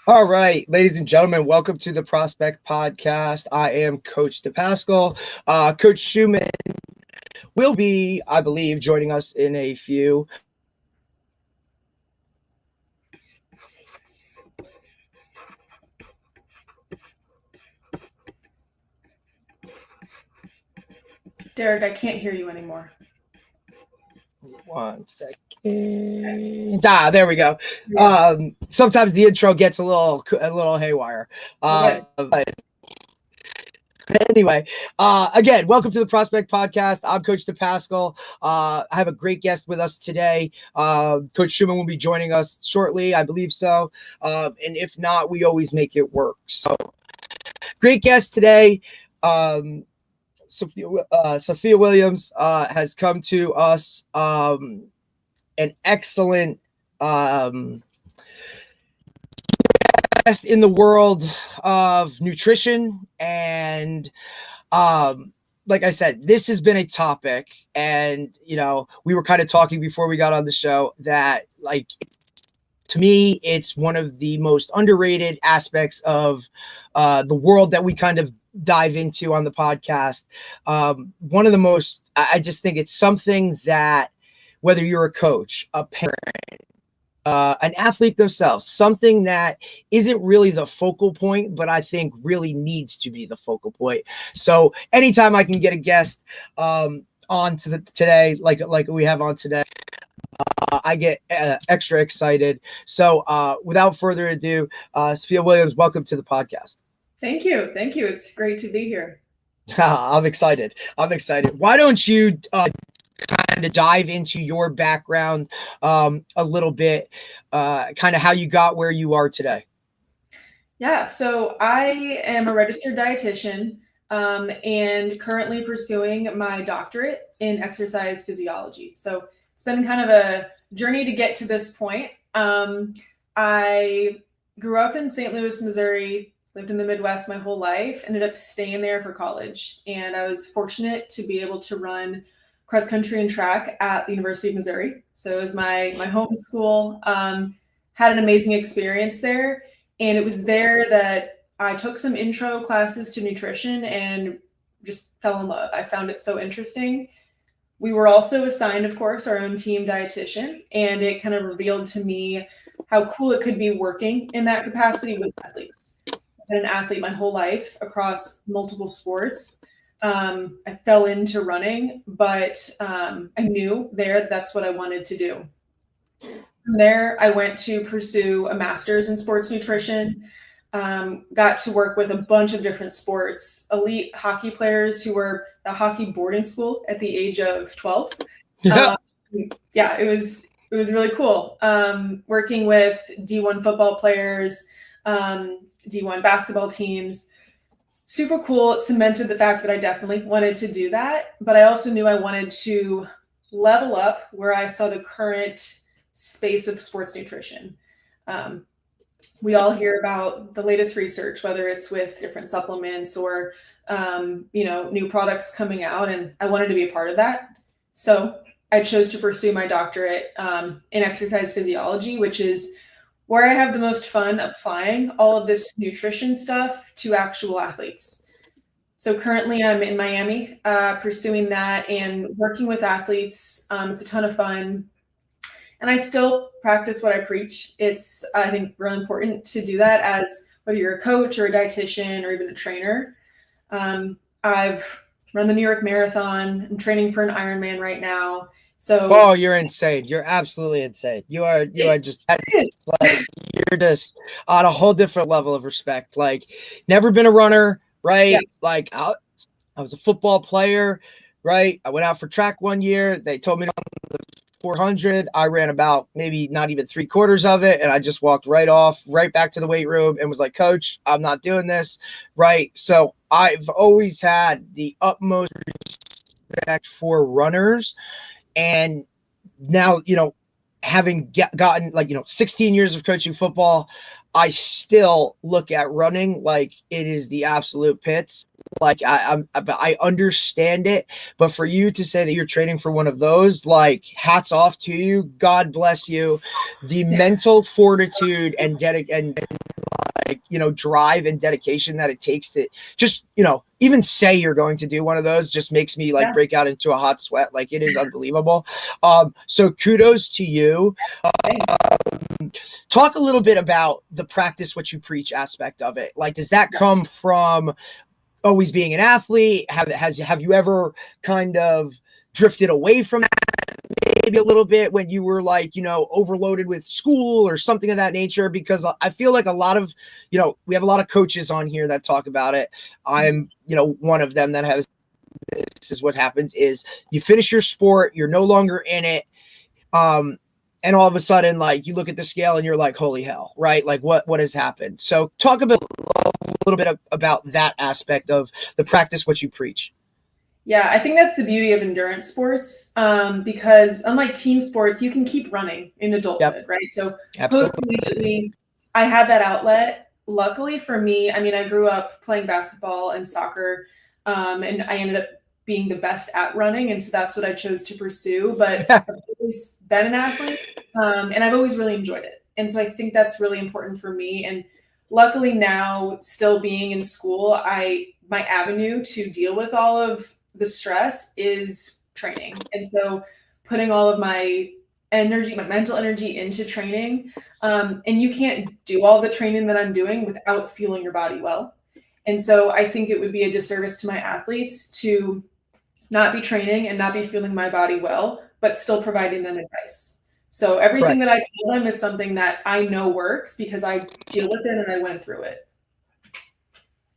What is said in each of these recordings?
All right, ladies and gentlemen, welcome to the Prospect Podcast. I am Coach DePascal. Coach Schumann will be, I believe, joining us in a few. Derek, I can't hear you anymore. 1 second. There we go. Yeah. Sometimes the intro gets a little haywire. But anyway, again, welcome to the Prospect Podcast. I'm Coach DePascal. I have a great guest with us today. Coach Schumann will be joining us shortly, I believe so. And if not, we always make it work. So, great guest today. Sophia Williams has come to us, an excellent guest in the world of nutrition. And like I said, this has been a topic, and we were kind of talking before we got on the show that, like, to me, it's one of the most underrated aspects of the world that we kind of dive into on the podcast. One of the most, I just think it's something that, whether you're a coach, a parent, an athlete themselves, something that isn't really the focal point, but I think really needs to be the focal point. So anytime I can get a guest on to today, like we have on today, I get extra excited. So without further ado, Sophia Williams, welcome to the podcast. Thank you. It's great to be here. I'm excited. Why don't you kind of dive into your background a little bit, kind of how you got where you are today? Yeah, so I am a registered dietitian and currently pursuing my doctorate in exercise physiology. So it's been kind of a journey to get to this point. I grew up in St. Louis, Missouri, lived in the Midwest my whole life, ended up staying there for college. And I was fortunate to be able to run cross country and track at the University of Missouri. So it was my home school, had an amazing experience there. And it was there that I took some intro classes to nutrition and just fell in love. I found it so interesting. We were also assigned, of course, our own team dietitian, and it kind of revealed to me how cool it could be working in that capacity with athletes. I've been an athlete my whole life across multiple sports. I fell into running, but I knew there that's what I wanted to do. From there, I went to pursue a master's in sports nutrition, got to work with a bunch of different sports, elite hockey players who were at a hockey boarding school at the age of 12. Yeah, it was really cool. Working with D1 football players, D1 basketball teams. Super cool. It cemented the fact that I definitely wanted to do that, but I also knew I wanted to level up where I saw the current space of sports nutrition. We all hear about the latest research, whether it's with different supplements or, new products coming out, and I wanted to be a part of that. So I chose to pursue my doctorate in exercise physiology, which is where I have the most fun applying all of this nutrition stuff to actual athletes. So currently I'm in Miami pursuing that and working with athletes. It's a ton of fun. And I still practice what I preach. It's, I think, really important to do that as whether you're a coach or a dietitian or even a trainer. I've run the New York Marathon. I'm training for an Ironman right now. So you're insane. You're absolutely insane. You are just like, you're just on a whole different level of respect. Like, never been a runner, right? Yeah. Like, I was a football player, right? I went out for track one year. They told me on the 400. I ran about maybe not even 3/4 of it. And I just walked right back to the weight room and was like, Coach, I'm not doing this. Right. So I've always had the utmost respect for runners. And now, having gotten 16 years of coaching football, I still look at running like it is the absolute pits. Like I understand it, but for you to say that you're training for one of those, like hats off to you. God bless you. The mental fortitude and drive and dedication that it takes to just, even say you're going to do one of those just makes me break out into a hot sweat. Like it is unbelievable. So kudos to you. Talk a little bit about the practice what you preach aspect of it. Like, does that come from always being an athlete? Have you ever kind of drifted away from that maybe a little bit when you were overloaded with school or something of that nature? Because I feel like a lot of, we have a lot of coaches on here that talk about it. I'm, one of them that has, this is what happens is you finish your sport, you're no longer in it. And all of a sudden, you look at the scale and you're like, holy hell, right? Like what has happened? So talk a little bit about that aspect of the practice, what you preach. Yeah, I think that's the beauty of endurance sports, because unlike team sports, you can keep running in adulthood, right? So post-collegiately, I had that outlet. Luckily for me, I grew up playing basketball and soccer, and I ended up being the best at running, and so that's what I chose to pursue. But I've always been an athlete, and I've always really enjoyed it. And so I think that's really important for me. And luckily now, still being in school, my avenue to deal with all of the stress is training. And so putting all of my energy, my mental energy into training. And you can't do all the training that I'm doing without fueling your body well. And so I think it would be a disservice to my athletes to not be training and not be fueling my body well, but still providing them advice. So everything that I tell them is something that I know works because I deal with it and I went through it.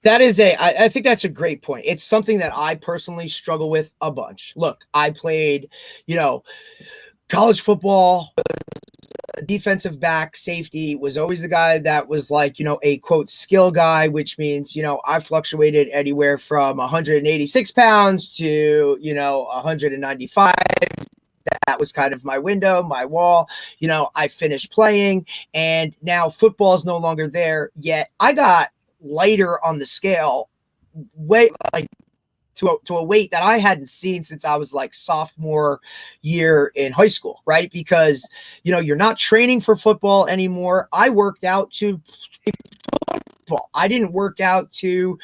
That is I think that's a great point. It's something that I personally struggle with a bunch. Look, I played, college football, defensive back, safety, was always the guy that was a quote skill guy, which means, I fluctuated anywhere from 186 pounds to, 195. That was kind of my window, my wall. I finished playing and now football is no longer there yet. I got lighter on the scale, way to a weight that I hadn't seen since I was sophomore year in high school, right? Because you're not training for football anymore. I worked out to football. I didn't work out to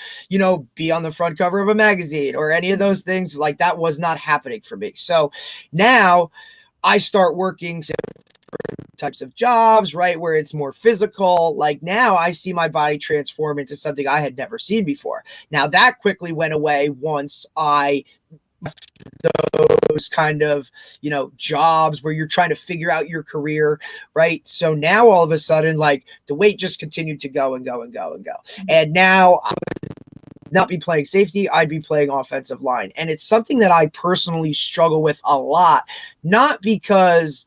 be on the front cover of a magazine or any of those things. That was not happening for me. So now I start working types of jobs, right, where it's more physical. Now I see my body transform into something I had never seen before. Now that quickly went away once I left those kind of jobs where you're trying to figure out your career, right? So now all of a sudden the weight just continued to go and go and go and go, and now I would not be playing safety, I'd be playing offensive line. And it's something that I personally struggle with a lot, not because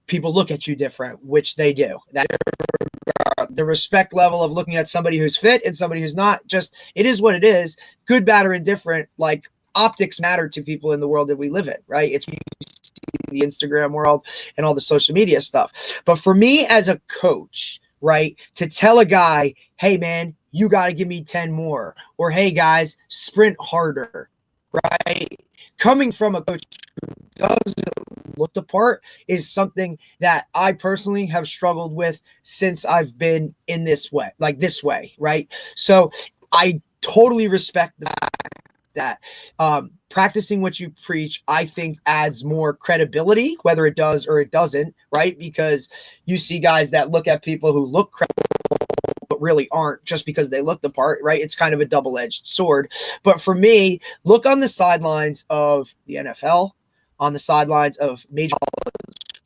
people look at you different, which they do. That the respect level of looking at somebody who's fit and somebody who's not, just, it is what it is. Good, bad, or indifferent. Optics matter to people in the world that we live in, right? It's the Instagram world and all the social media stuff. But for me as a coach, right, to tell a guy, hey man, you got to give me 10 more, or hey guys, sprint harder, right? Coming from a coach who doesn't look the part is something that I personally have struggled with since I've been in this way, right? So I totally respect that. Practicing what you preach, I think, adds more credibility, whether it does or it doesn't, right? Because you see guys that look at people who look credible but really aren't just because they look the part, right? It's kind of a double-edged sword. But for me, look on the sidelines of the NFL, on the sidelines of major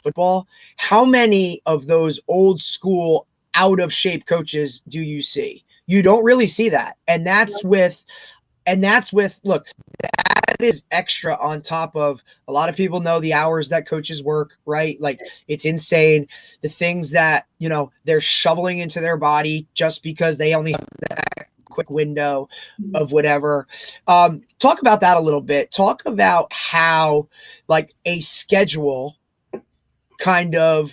football. How many of those old school, out of shape coaches do you see? You don't really see that. And that's with, look, that is extra on top of a lot of people know the hours that coaches work, right? Like it's insane. The things that, they're shoveling into their body just because they only have that quick window of whatever. Talk about that a little bit. Talk about how like a schedule kind of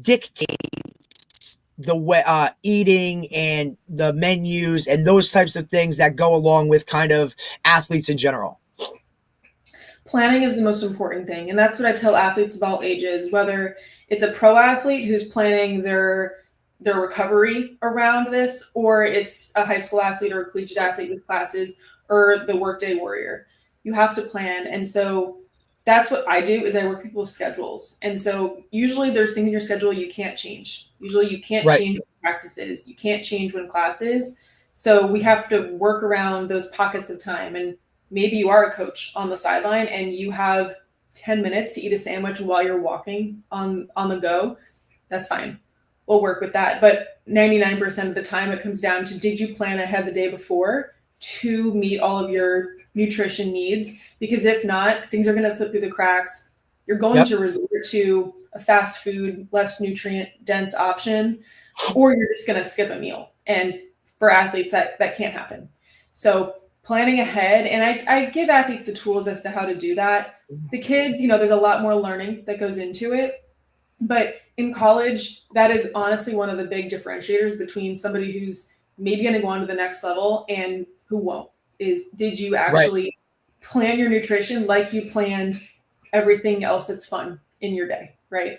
dictates the way eating and the menus and those types of things that go along with kind of athletes in general. Planning is the most important thing. And that's what I tell athletes of all ages, whether it's a pro athlete who's planning their recovery around this, or it's a high school athlete or a collegiate athlete with classes, or the workday warrior. You have to plan. And so that's what I do is I work people's schedules. And so usually there's things in your schedule you can't change. Usually you can't change practices. You can't change when classes. So we have to work around those pockets of time. And maybe you are a coach on the sideline and you have 10 minutes to eat a sandwich while you're walking on the go. That's fine. We'll work with that. But 99% of the time it comes down to, did you plan ahead the day before to meet all of your nutrition needs? Because if not, things are going to slip through the cracks. You're going to resort to a fast food, less nutrient dense option, or you're just going to skip a meal. And for athletes, that can't happen. So planning ahead, and I give athletes the tools as to how to do that. The kids, there's a lot more learning that goes into it. But in college, that is honestly one of the big differentiators between somebody who's maybe going to go on to the next level and who won't, is did you actually plan your nutrition like you planned everything else that's fun in your day, right?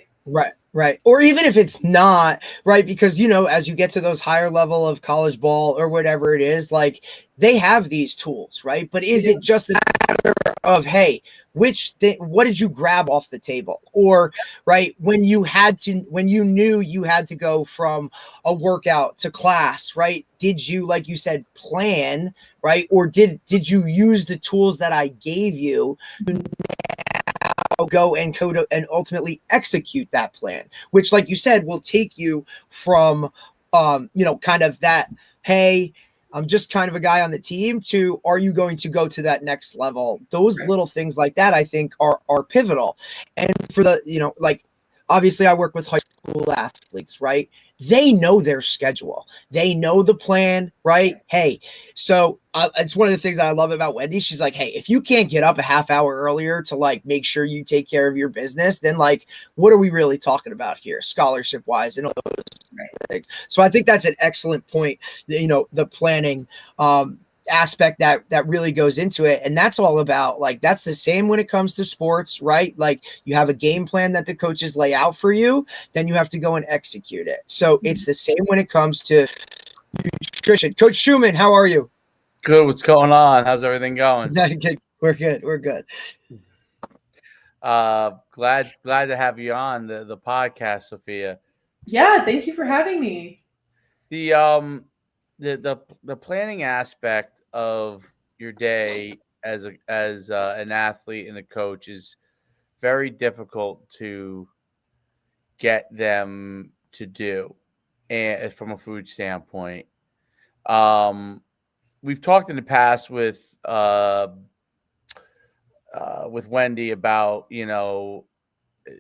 Right. Or even if it's not, right? Because, as you get to those higher level of college ball or whatever it is, like they have these tools, right? But is it just a matter of, hey, what did you grab off the table? Or, right, when you knew you had to go from a workout to class, right? Did you, like you said, plan, right? Or did you use the tools that I gave you to go and code and ultimately execute that plan, which, like you said, will take you from, kind of that, hey, I'm just kind of a guy on the team, to are you going to go to that next level? Those little things like that, I think are pivotal. And for the, like, obviously I work with high school athletes, right? They know their schedule. They know the plan, right? Hey, so it's one of the things that I love about Wendy. She's like, hey, if you can't get up a half hour earlier to like make sure you take care of your business, then like, what are we really talking about here, scholarship wise and all those things? So I think that's an excellent point. The planning aspect that really goes into it, and that's all about, like, that's the same when it comes to sports, right? Like you have a game plan that the coaches lay out for you, then you have to go and execute it. So it's the same when it comes to nutrition. Coach Schumann, how are you? Good. What's going on? How's everything going? We're good. Glad to have you on the podcast-Sophia. Yeah, thank you for having me. The planning aspect of your day as an athlete and a coach is very difficult to get them to do, and from a food standpoint. We've talked in the past with Wendy about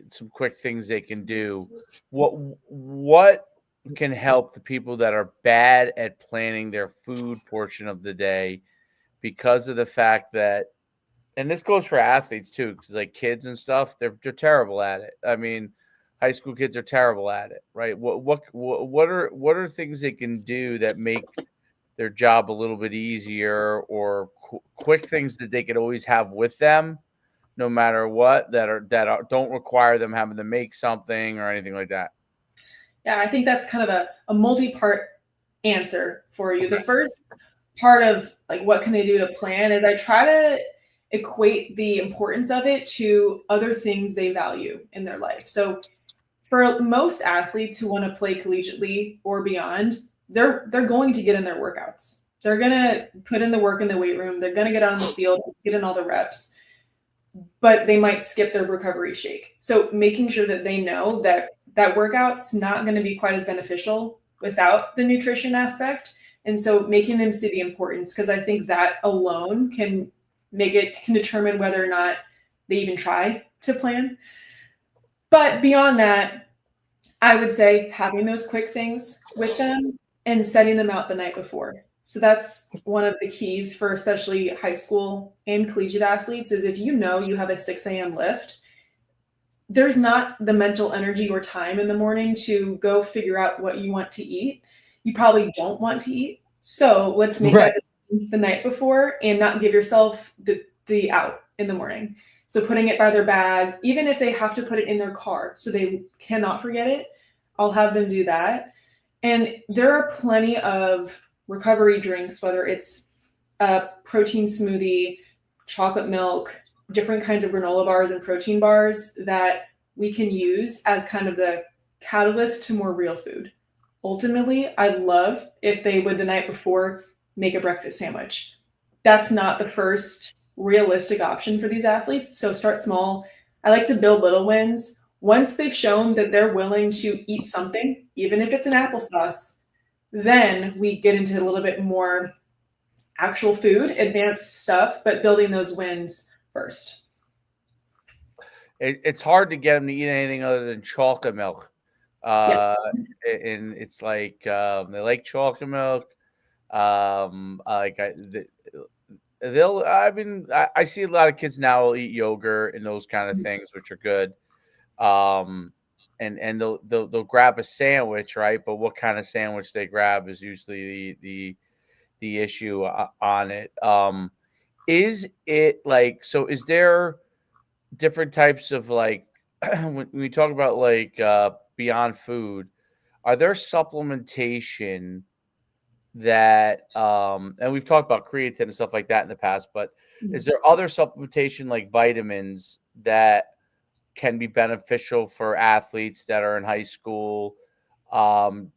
some quick things they can do. What can help the people that are bad at planning their food portion of the day, because of the fact that, and this goes for athletes too, because like kids and stuff, they're terrible at it. I mean, high school kids are terrible at it, right? What are things they can do that make their job a little bit easier, or quick things that they could always have with them, no matter what, that don't require them having to make something or anything like that? Yeah, I think that's kind of a multi-part answer for you. The first part of like what can they do to plan is I try to equate the importance of it to other things they value in their life. So for most athletes who want to play collegiately or beyond, they're going to get in their workouts. They're going to put in the work in the weight room. They're going to get on the field, get in all the reps, but they might skip their recovery shake. So making sure that they know that workout's not going to be quite as beneficial without the nutrition aspect. And so making them see the importance, because I think that alone can can determine whether or not they even try to plan. But beyond that, I would say having those quick things with them and setting them out the night before. So that's one of the keys for especially high school and collegiate athletes is if you have a 6 a.m. lift, there's not the mental energy or time in the morning to go figure out what you want to eat. You probably don't want to eat. So let's make that the night before and not give yourself the out in the morning. So putting it by their bag, even if they have to put it in their car so they cannot forget it, I'll have them do that. And there are plenty of recovery drinks, whether it's a protein smoothie, chocolate milk, different kinds of granola bars and protein bars that we can use as kind of the catalyst to more real food. Ultimately, I'd love if they would the night before make a breakfast sandwich. That's not the first realistic option for these athletes. So start small. I like to build little wins. Once they've shown that they're willing to eat something, even if it's an applesauce, then we get into a little bit more actual food, advanced stuff, but building those wins first. It's hard to get them to eat anything other than chocolate milk. Yes. And it's like they like chocolate milk. I see a lot of kids now will eat yogurt and those kind of things, which are good. And they'll grab a sandwich, right? But what kind of sandwich they grab is usually the issue on it. Is it like, so is there different types of like, when we talk about like beyond food, are there supplementation that, and we've talked about creatine and stuff like that in the past, but is there other supplementation like vitamins that can be beneficial for athletes that are in high school, to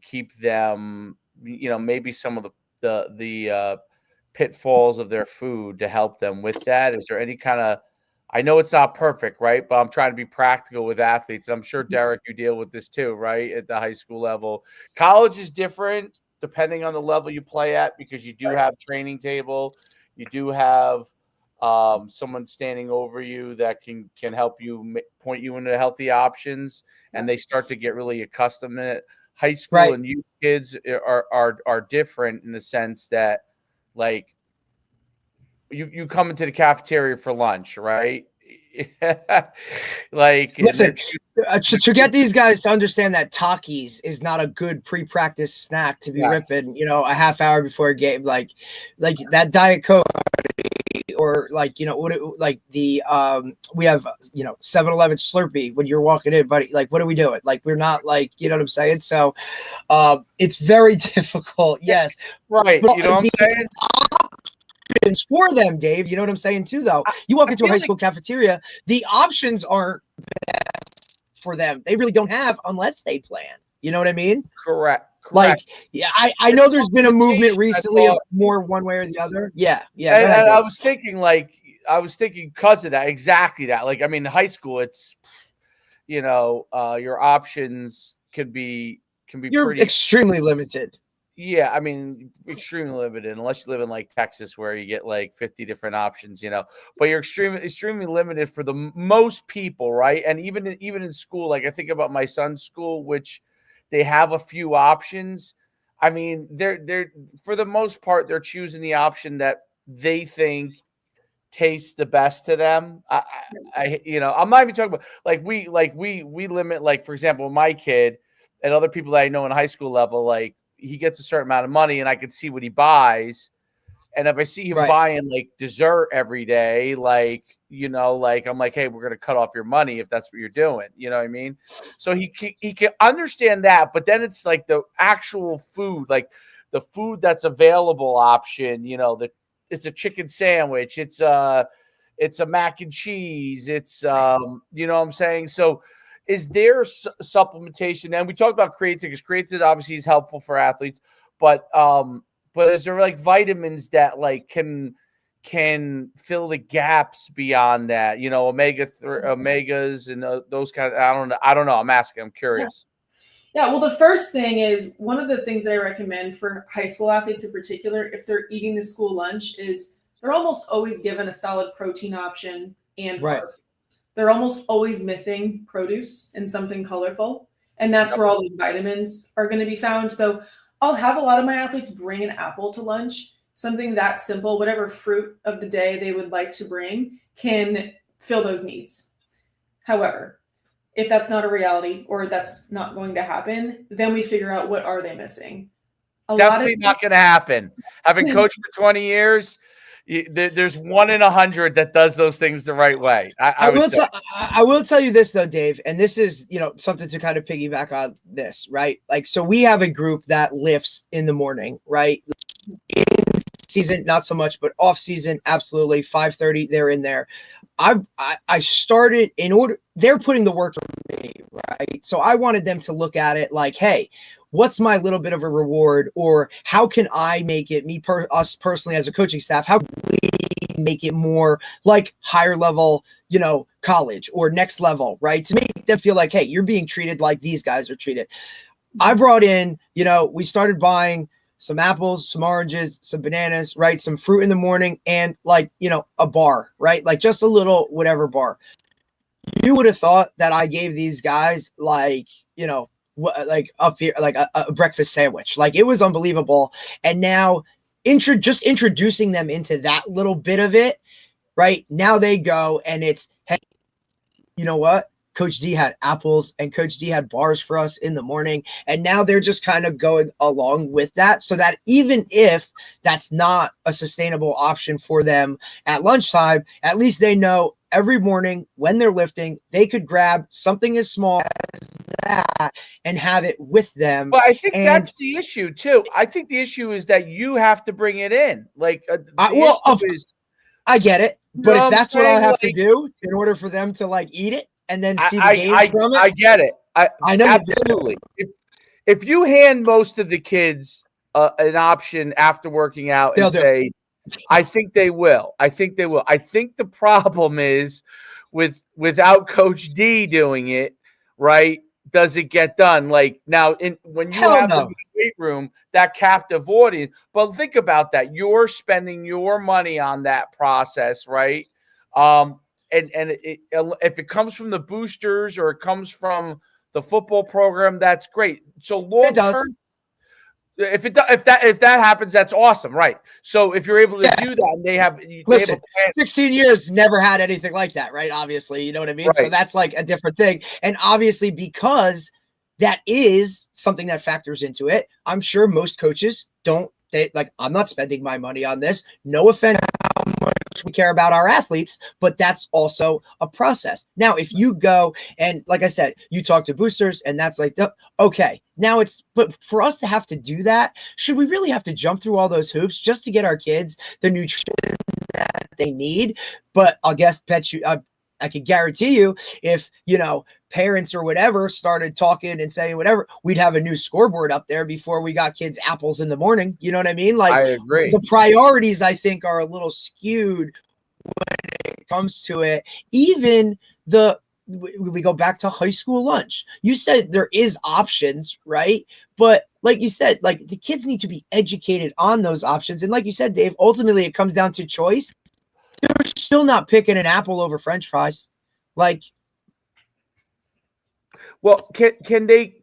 keep them, maybe some of the pitfalls of their food to help them with that? Is there any kind of, I know it's not perfect, right? But I'm trying to be practical with athletes. I'm sure, Derek, you deal with this too, right? At the high school level. College is different depending on the level you play at, because you do have training table. You do have someone standing over you that can help you point you into healthy options, and they start to get really accustomed to it. High school and youth kids are different in the sense that, like, you come into the cafeteria for lunch, right? Like, listen, to get these guys to understand that Takis is not a good pre-practice snack to be ripping, a half hour before a game, like that Diet Coke, or like, like the we have 7-Eleven Slurpee when you're walking in, buddy. Like, what are we doing? Like, we're not, like, you know what I'm saying? So it's very difficult. Yes, right. But you know what I'm saying? Options for them, Dave. You know what I'm saying too, though. You walk into a high school cafeteria, the options aren't best for them. They really don't have unless they plan. You know what I mean? Correct. Like, yeah, I know there's been a movement recently of more one way or the other. Yeah. And I was thinking because of that, exactly that. Like, I mean, high school, it's, your options can be You're pretty extremely limited. Yeah, I mean, extremely limited, unless you live in like Texas where you get like 50 different options, but you're extremely limited for the most people, right? And even in school, like I think about my son's school, which they have a few options. I mean, they're for the most part, they're choosing the option that they think tastes the best to them. I'm not even talking about we limit, like, for example, my kid and other people that I know in high school level, like, he gets a certain amount of money and I can see what he buys. And if I see him buying like dessert every day, like, I'm like, hey, we're going to cut off your money if that's what you're doing. You know what I mean? So he can understand that, but then it's like the actual food, like the food that's available option, it's a chicken sandwich. It's a mac and cheese. It's, you know what I'm saying? So is there supplementation? And we talked about creatine, because creatine obviously is helpful for athletes, but is there like vitamins that like can fill the gaps beyond that? Omegas and those kind of. I don't know. I'm asking. I'm curious. Yeah. Well, the first thing is, one of the things that I recommend for high school athletes in particular, if they're eating the school lunch, is they're almost always given a solid protein option and carb. Right. They're almost always missing produce and something colorful. And that's where all these vitamins are going to be found. So I'll have a lot of my athletes bring an apple to lunch, something that simple, whatever fruit of the day they would like to bring can fill those needs. However, if that's not a reality or that's not going to happen, then we figure out what are they missing. Definitely not going to happen. Having coached for 20 years, there's 1 in 100 that does those things the right way. I will tell you this though, Dave, and this is, something to kind of piggyback on this, right? Like, so we have a group that lifts in the morning, right? In season, not so much, but off season, absolutely. 5:30, they're in there. I started they're putting the work for me, right? So I wanted them to look at it like, hey, what's my little bit of a reward, or how can I make it, us personally as a coaching staff, how can we make it more like higher level, college or next level, right? To make them feel like, hey, you're being treated like these guys are treated. I brought in, we started buying some apples, some oranges, some bananas, right? Some fruit in the morning, and a bar, right? Like just a little whatever bar. You would have thought that I gave these guys like up here, like a breakfast sandwich. Like it was unbelievable. And now just introducing them into that little bit of it, right? Now they go and it's, hey, you know what? Coach D had apples and Coach D had bars for us in the morning. And now they're just kind of going along with that, so that even if that's not a sustainable option for them at lunchtime, at least they know every morning when they're lifting, they could grab something as small as that and have it with them. But I think that's the issue too. I think the issue is that you have to bring it in. Like, I get it. But if that's what I have to do in order for them to eat it, and then see the gains from it. I get it. I know absolutely. If you hand most of the kids an option after working out and say, I think they will. I think the problem is without Coach D doing it, right? Does it get done? Like now, when you have them in the weight room, that captive audience. But think about that. You're spending your money on that process, right? And if it comes from the boosters or it comes from the football program, that's great. So long term, if that happens, that's awesome, right? So if you're able to do that, and they have 16 years, never had anything like that, right? Obviously, you know what I mean. Right. So that's like a different thing, and obviously because that is something that factors into it. I'm sure most coaches don't. I'm not spending my money on this. No offense. We care about our athletes, but that's also a process. Now, if you go and, like I said, you talk to boosters and that's okay, now but for us to have to do that, should we really have to jump through all those hoops just to get our kids the nutrition that they need? But I can guarantee you, if, parents or whatever started talking and saying whatever, we'd have a new scoreboard up there before we got kids apples in the morning. You know what I mean? Like, I agree. The priorities, I think, are a little skewed when it comes to it. Even we go back to high school lunch. You said there is options, right? But like you said, like the kids need to be educated on those options. And like you said, Dave, ultimately it comes down to choice. They're still not picking an apple over French fries. Well, can a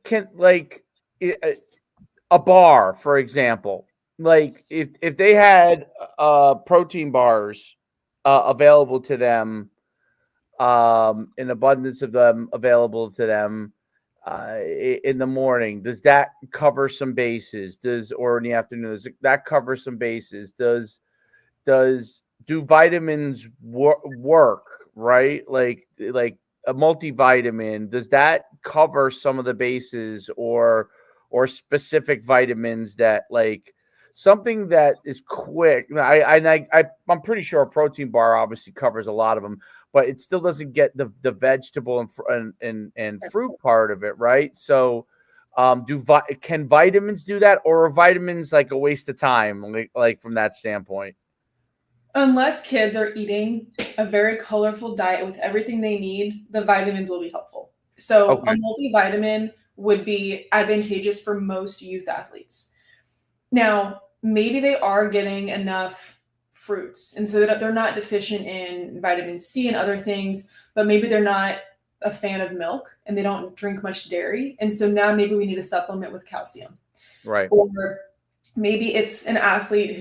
bar, for example, like if they had protein bars available to them, in abundance of them available to them in the morning, does that cover some bases? Or in the afternoon, does that cover some bases? Do vitamins work, right? Like a multivitamin, does that cover some of the bases, or specific vitamins that, like, something that is quick? I'm pretty sure a protein bar obviously covers a lot of them, but it still doesn't get the vegetable and fruit part of it, right? So can vitamins do that, or are vitamins like a waste of time, like from that standpoint? Unless kids are eating a very colorful diet with everything they need, the vitamins will be helpful. So a multivitamin would be advantageous for most youth athletes. Now, maybe they are getting enough fruits. And so that they're not deficient in vitamin C and other things, but maybe they're not a fan of milk and they don't drink much dairy. And so now maybe we need a supplement with calcium. Right. Or maybe it's an athlete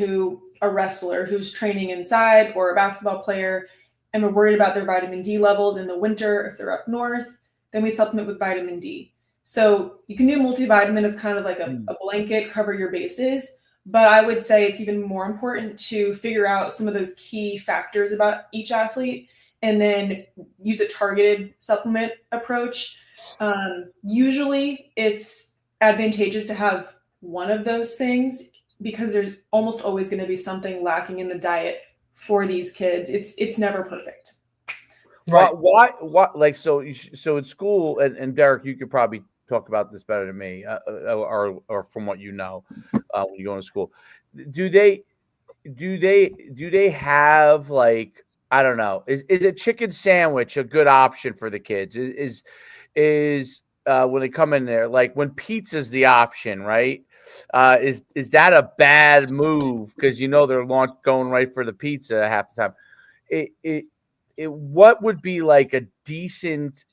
a wrestler who's training inside, or a basketball player, and we're worried about their vitamin D levels in the winter if they're up north, then we supplement with vitamin D. So you can do multivitamin as kind of like a blanket, cover your bases. But I would say it's even more important to figure out some of those key factors about each athlete and then use a targeted supplement approach. Usually it's advantageous to have one of those things because there's almost always going to be something lacking in the diet for these kids. It's never perfect. Right. Why? Like, so in school, and Derek, you could probably talk about this better than me, or from what you know, when you go to school. Do they have, like, I don't know, is a chicken sandwich a good option for the kids? Is when they come in there, like when pizza's the option, right? Is that a bad move? Because they're going right for the pizza half the time. What would be like a decent,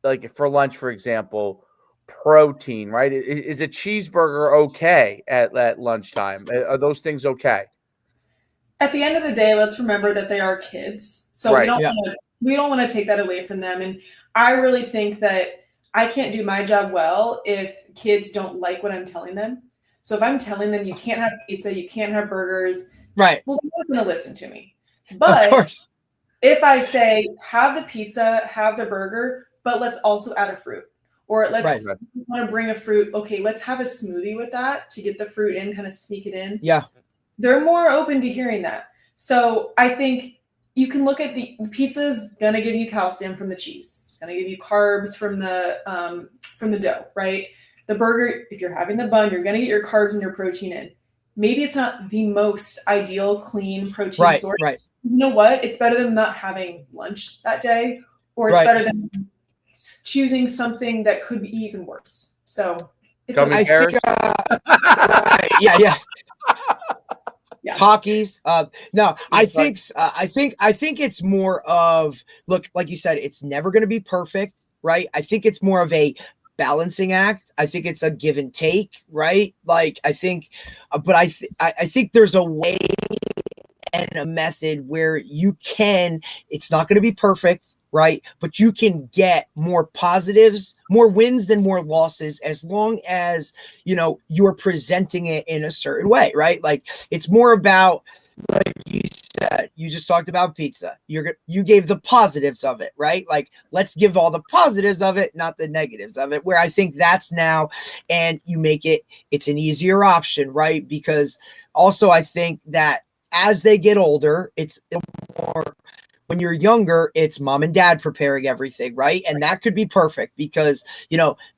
like for lunch, for example, protein, right? Is a cheeseburger okay at lunchtime? Are those things okay? At the end of the day, let's remember that they are kids. So Right. we don't want to take that away from them. And I really think that I can't do my job well if kids don't like what I'm telling them. So if I'm telling them you can't have pizza, you can't have burgers, right, well, they're not going to listen to me. But of course. If I say, have the pizza, have the burger, but let's also add a fruit, or let's want to bring a fruit. Okay, let's have a smoothie with that to get the fruit in, kind of sneak it in. Yeah. They're more open to hearing that. So I think you can look at the pizza's going to give you calcium from the cheese. It's going to give you carbs from the dough, right? The burger, if you're having the bun, you're going to get your carbs and your protein in. Maybe it's not the most ideal, clean protein source. Right. You know what? It's better than not having lunch that day, or it's better than choosing something that could be even worse. So it's yeah. Hockeys. No, I think it's more of, look, like you said, it's never going to be perfect, right? I think it's more of a balancing act. I think it's a give and take, right? Like I think there's a way and a method where it's not going to be perfect, right? But you can get more positives, more wins than more losses, as long as, you're presenting it in a certain way, right? Like it's more about, like you said, you just talked about pizza. You gave the positives of it, right? Like, let's give all the positives of it, not the negatives of it, where I think that's now, and you make it's an easier option, right? Because also I think that as they get older, it's more, when you're younger, it's mom and dad preparing everything, right? And that could be perfect because,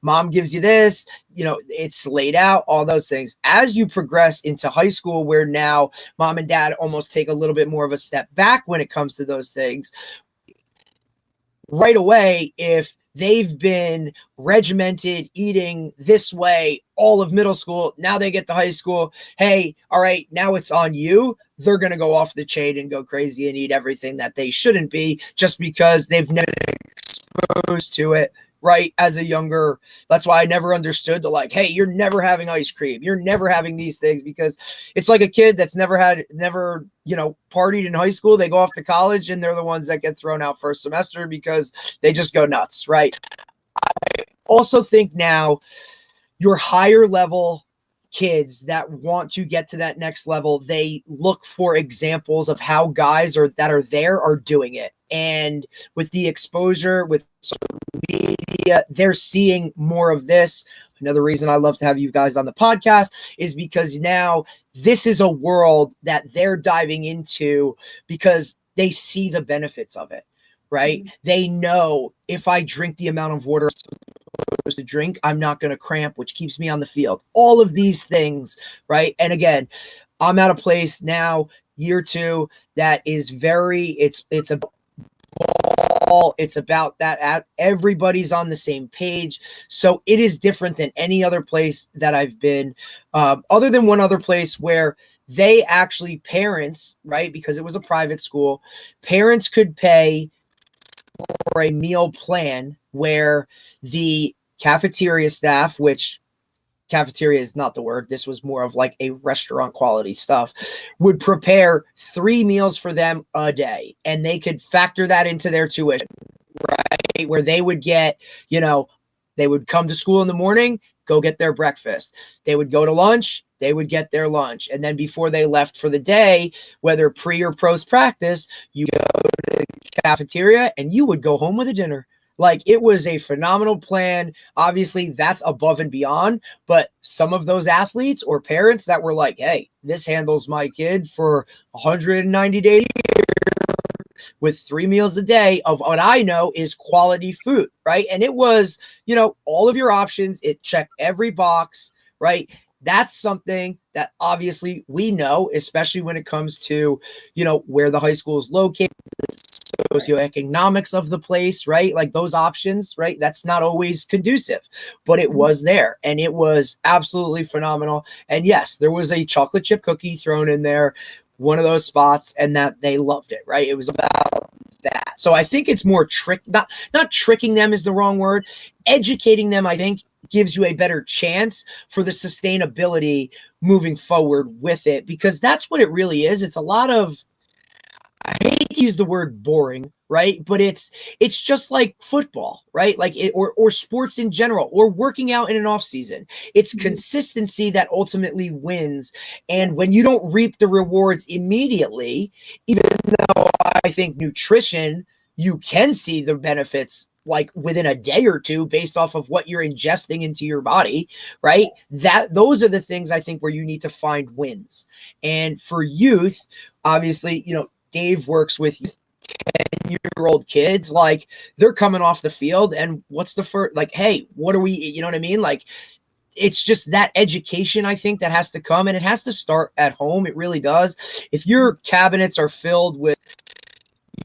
mom gives you this, it's laid out, all those things. As you progress into high school, where now mom and dad almost take a little bit more of a step back when it comes to those things, right away, if they've been regimented eating this way all of middle school, now they get to high school, hey, all right, now it's on you. They're going to go off the chain and go crazy and eat everything that they shouldn't be, just because they've never been exposed to it, right? As a younger, that's why I never understood the, like, hey, you're never having ice cream, you're never having these things, because it's like a kid that's never partied in high school. They go off to college and they're the ones that get thrown out first semester because they just go nuts, right? I also think now your higher level kids that want to get to that next level, they look for examples of how guys that are there are doing it. And with the exposure with social media, they're seeing more of this. Another reason I love to have you guys on the podcast is because now this is a world that they're diving into because they see the benefits of it, right? Mm-hmm. They know, if I drink the amount of water to drink, I'm not going to cramp, which keeps me on the field. All of these things, right? And again, I'm at a place now, year 2, that is it's about that. Everybody's on the same page. So it is different than any other place that I've been, other than one other place where they actually, parents, right, because it was a private school, parents could pay for a meal plan where the cafeteria staff, which cafeteria is not the word, this was more of like a restaurant quality stuff, would prepare 3 meals for them a day, and they could factor that into their tuition, right? Where they would get, you know, they would come to school in the morning, go get their breakfast. They would go to lunch, they would get their lunch. And then before they left for the day, whether pre or post practice, you go to the cafeteria and you would go home with a dinner. Like, it was a phenomenal plan. Obviously, that's above and beyond. But some of those athletes or parents that were like, hey, this handles my kid for 190 days with 3 meals a day of what I know is quality food, right? And it was, you know, all of your options. It checked every box, right? That's something that obviously we know, especially when it comes to, you know, where the high school is located, the socioeconomics of the place, right? Like those options, right? That's not always conducive, but it was there and it was absolutely phenomenal. And yes, there was a chocolate chip cookie thrown in there, one of those spots, and that they loved it, right? It was about that. So I think it's more not tricking them is the wrong word. Educating them, I think, gives you a better chance for the sustainability moving forward with it, because that's what it really is. It's a lot of, I hate to use the word boring, right? But it's just like football, right? Like it, or sports in general, or working out in an off season. It's consistency that ultimately wins. And when you don't reap the rewards immediately, even though I think nutrition, you can see the benefits like within a day or two based off of what you're ingesting into your body, right? Those are the things I think where you need to find wins. And for youth, obviously, you know, Dave works with 10-year-old kids, like they're coming off the field and what's the first, like, hey, what are we, you know what I mean? Like, it's just that education, I think, that has to come, and it has to start at home. It really does. If your cabinets are filled with,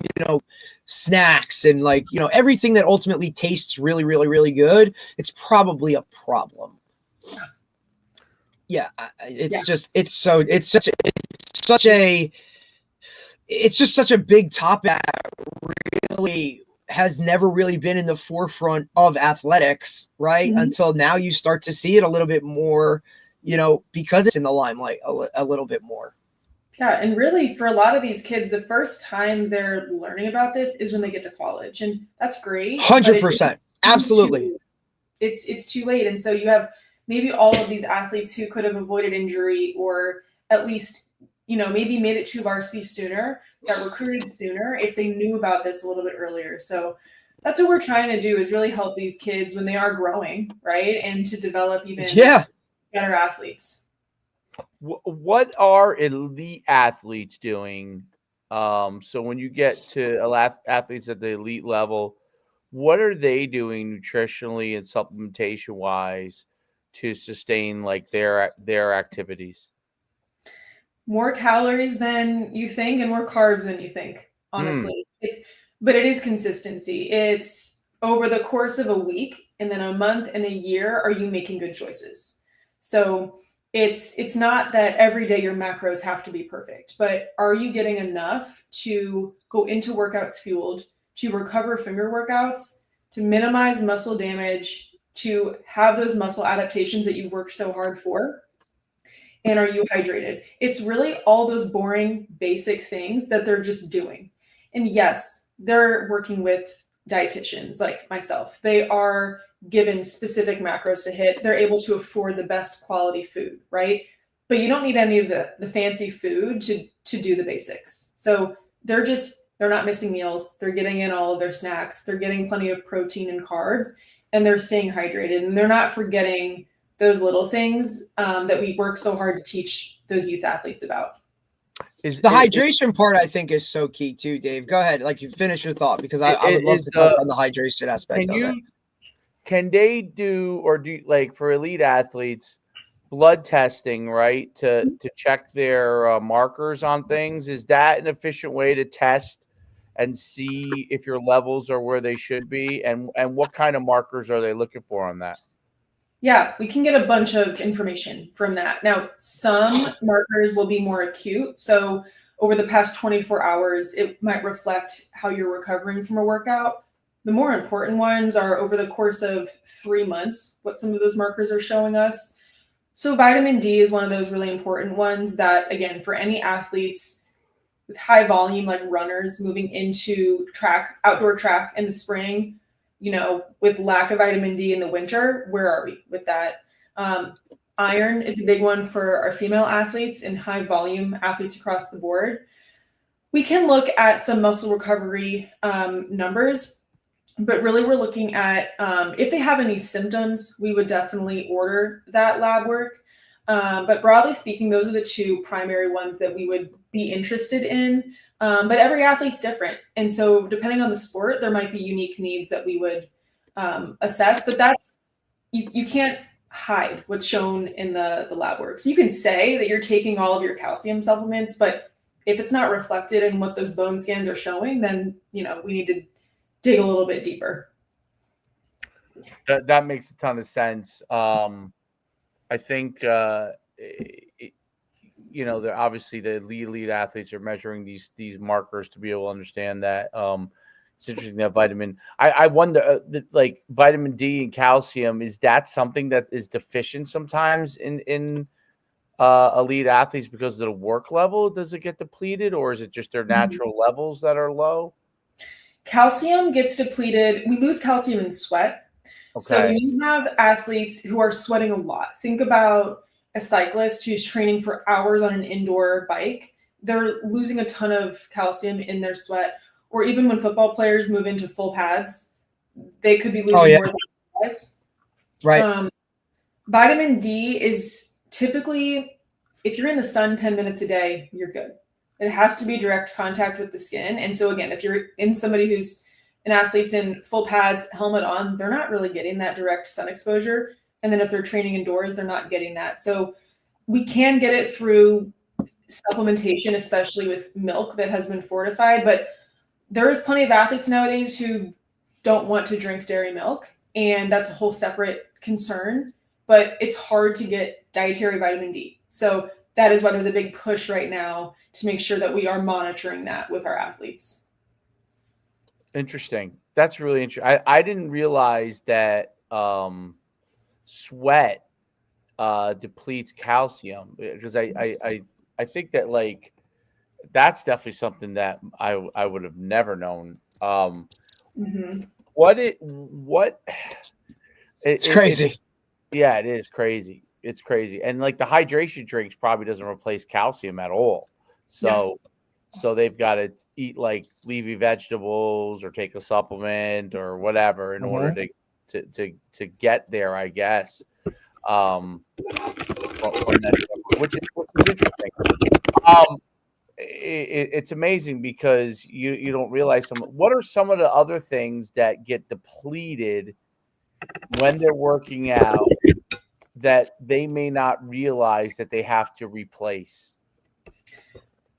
you know, snacks and like, you know, everything that ultimately tastes really, really, really good, it's probably a problem. Yeah. It's just, it's just such a big topic that really has never really been in the forefront of athletics, right? Until now you start to see it a little bit more, you know, because it's in the limelight a little bit more. Yeah, and really for a lot of these kids, the first time they're learning about this is when they get to college, and that's great. 100%. Absolutely. It's too late. And so you have maybe all of these athletes who could have avoided injury, or at least, you know, maybe made it to varsity sooner, got recruited sooner if they knew about this a little bit earlier. So that's what we're trying to do, is really help these kids when they are growing, right? And to develop even better athletes. What are elite athletes doing? So when you get to athletes at the elite level, what are they doing nutritionally and supplementation wise to sustain like their activities? More calories than you think and more carbs than you think, honestly. But it is consistency. It's over the course of a week and then a month and a year, are you making good choices? So it's not that every day your macros have to be perfect, but are you getting enough to go into workouts fueled, to recover from your workouts, to minimize muscle damage, to have those muscle adaptations that you've worked so hard for? And are you hydrated? It's really all those boring, basic things that they're just doing. And yes, they're working with dietitians like myself. They are given specific macros to hit. They're able to afford the best quality food, right? But you don't need any of the fancy food to do the basics. So they're not missing meals. They're getting in all of their snacks. They're getting plenty of protein and carbs, and they're staying hydrated. And they're not forgetting those little things that we work so hard to teach those youth athletes about. The hydration part, I think, is so key too, Dave. Go ahead. Like, you finish your thought, because I would love to talk on the hydration aspect of it. Can they do like for elite athletes, blood testing, right? To check their markers on things. Is that an efficient way to test and see if your levels are where they should be? And what kind of markers are they looking for on that? Yeah, we can get a bunch of information from that. Now, some markers will be more acute. So over the past 24 hours, it might reflect how you're recovering from a workout. The more important ones are over the course of 3 months, what some of those markers are showing us. So vitamin D is one of those really important ones that, again, for any athletes with high volume, like runners moving into outdoor track in the spring, with lack of vitamin D in the winter, where are we with that? Iron is a big one for our female athletes and high volume athletes across the board. We can look at some muscle recovery numbers, but really we're looking at if they have any symptoms, we would definitely order that lab work. But broadly speaking, those are the two primary ones that we would be interested in. But every athlete's different. And so depending on the sport, there might be unique needs that we would assess, but you can't hide what's shown in the lab work. So you can say that you're taking all of your calcium supplements, but if it's not reflected in what those bone scans are showing, then, we need to dig a little bit deeper. That makes a ton of sense. I think, obviously the elite athletes are measuring these markers to be able to understand that. It's interesting that I wonder, like vitamin D and calcium, is that something that is deficient sometimes in elite athletes because of the work level? Does it get depleted, or is it just their natural levels that are low? Calcium gets depleted. We lose calcium in sweat. Okay. So when you have athletes who are sweating a lot, think about a cyclist who's training for hours on an indoor bike. They're losing a ton of calcium in their sweat. Or even when football players move into full pads, they could be losing more than guys. Right. Vitamin D is typically, if you're in the sun 10 minutes a day, you're good. It has to be direct contact with the skin. And so again, if you're in somebody who's an athlete's in full pads, helmet on, they're not really getting that direct sun exposure. And then if they're training indoors, they're not getting that. So we can get it through supplementation, especially with milk that has been fortified. But there is plenty of athletes nowadays who don't want to drink dairy milk, and that's a whole separate concern. But it's hard to get dietary vitamin D. So that is why there's a big push right now to make sure that we are monitoring that with our athletes. Interesting. That's really interesting. I didn't realize that sweat depletes calcium, because I think that like that's definitely something that I would have never known. It's crazy. It is crazy. It's crazy. And like the hydration drinks probably doesn't replace calcium at all. So they've got to eat like leafy vegetables or take a supplement or whatever in order to get there, I guess. Which is interesting. It's amazing because you don't realize what are some of the other things that get depleted when they're working out that they may not realize that they have to replace?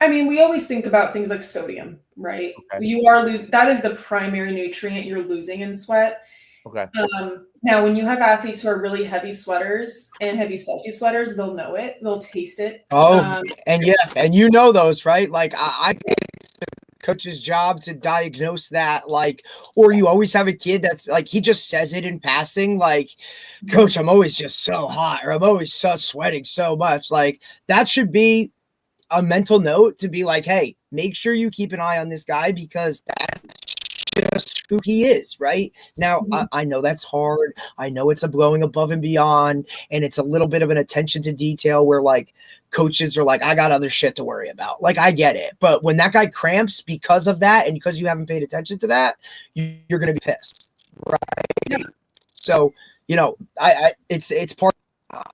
I mean, we always think about things like sodium, right? Okay. You are that is the primary nutrient you're losing in sweat. Okay. Now, when you have athletes who are really heavy sweaters and heavy salty sweaters, they'll know it. They'll taste it. And you know those, right? Like I it's the coach's job to diagnose that, like, or you always have a kid that's like, he just says it in passing, like, coach, I'm always just so hot, or I'm always so sweating so much. Like that should be a mental note to be like, hey, make sure you keep an eye on this guy because that's just who he is right now. I know that's hard. I know it's a blowing above and beyond, and it's a little bit of an attention to detail where like coaches are like, I got other shit to worry about. Like I get it, but when that guy cramps because of that and because you haven't paid attention to that, you're gonna be pissed, right? So it's part. I'm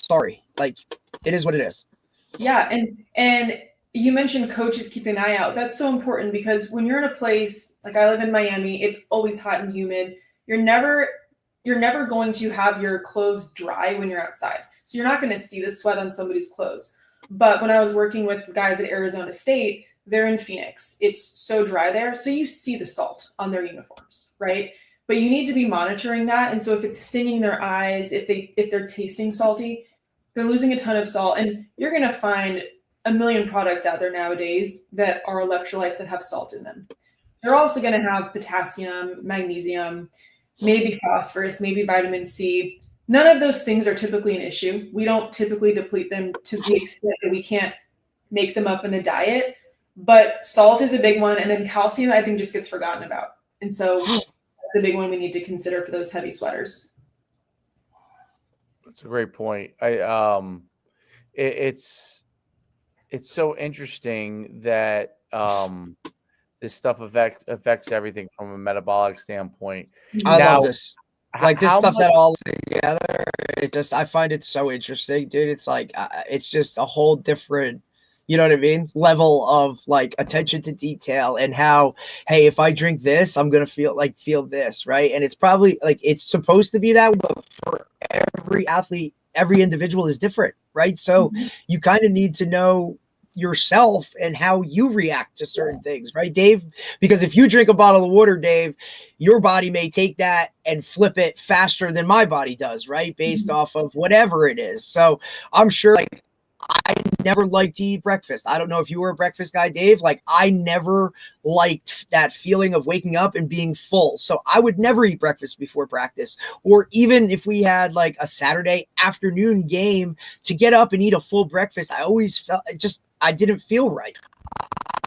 sorry, like it is what it is. Yeah, and you mentioned coaches keeping an eye out. That's so important because when you're in a place like I live in Miami, it's always hot and humid. You're never going to have your clothes dry when you're outside. So you're not going to see the sweat on somebody's clothes. But when I was working with guys at Arizona State, they're in Phoenix. It's so dry there. So you see the salt on their uniforms, right? but you need to be monitoring that. And so if it's stinging their eyes, if they're tasting salty, they're losing a ton of salt. And you're going to find a million products out there nowadays that are electrolytes that have salt in them. They're also going to have potassium, magnesium, maybe phosphorus, maybe vitamin C. None of those things are typically an issue. We don't typically deplete them to the extent that we can't make them up in the diet. But salt is a big one. And then calcium, I think, just gets forgotten about. And so that's a big one we need to consider for those heavy sweaters. That's a great point. It's so interesting that this stuff affects everything from a metabolic standpoint. I Now, love this. Like this how stuff much- that all together. I find it so interesting, dude. It's like it's just a whole different, you know what I mean, level of like attention to detail and how, hey, if I drink this, I'm gonna feel this, right? And it's probably like it's supposed to be that way, but for every athlete, every individual is different, right? So you kind of need to know yourself and how you react to certain things, right, Dave? Because if you drink a bottle of water, Dave, your body may take that and flip it faster than my body does, right? Based off of whatever it is. So I'm sure, like, I never liked to eat breakfast. I don't know if you were a breakfast guy, Dave. Like, I never liked that feeling of waking up and being full. So I would never eat breakfast before practice. Or even if we had like a Saturday afternoon game, to get up and eat a full breakfast, I always felt I didn't feel right.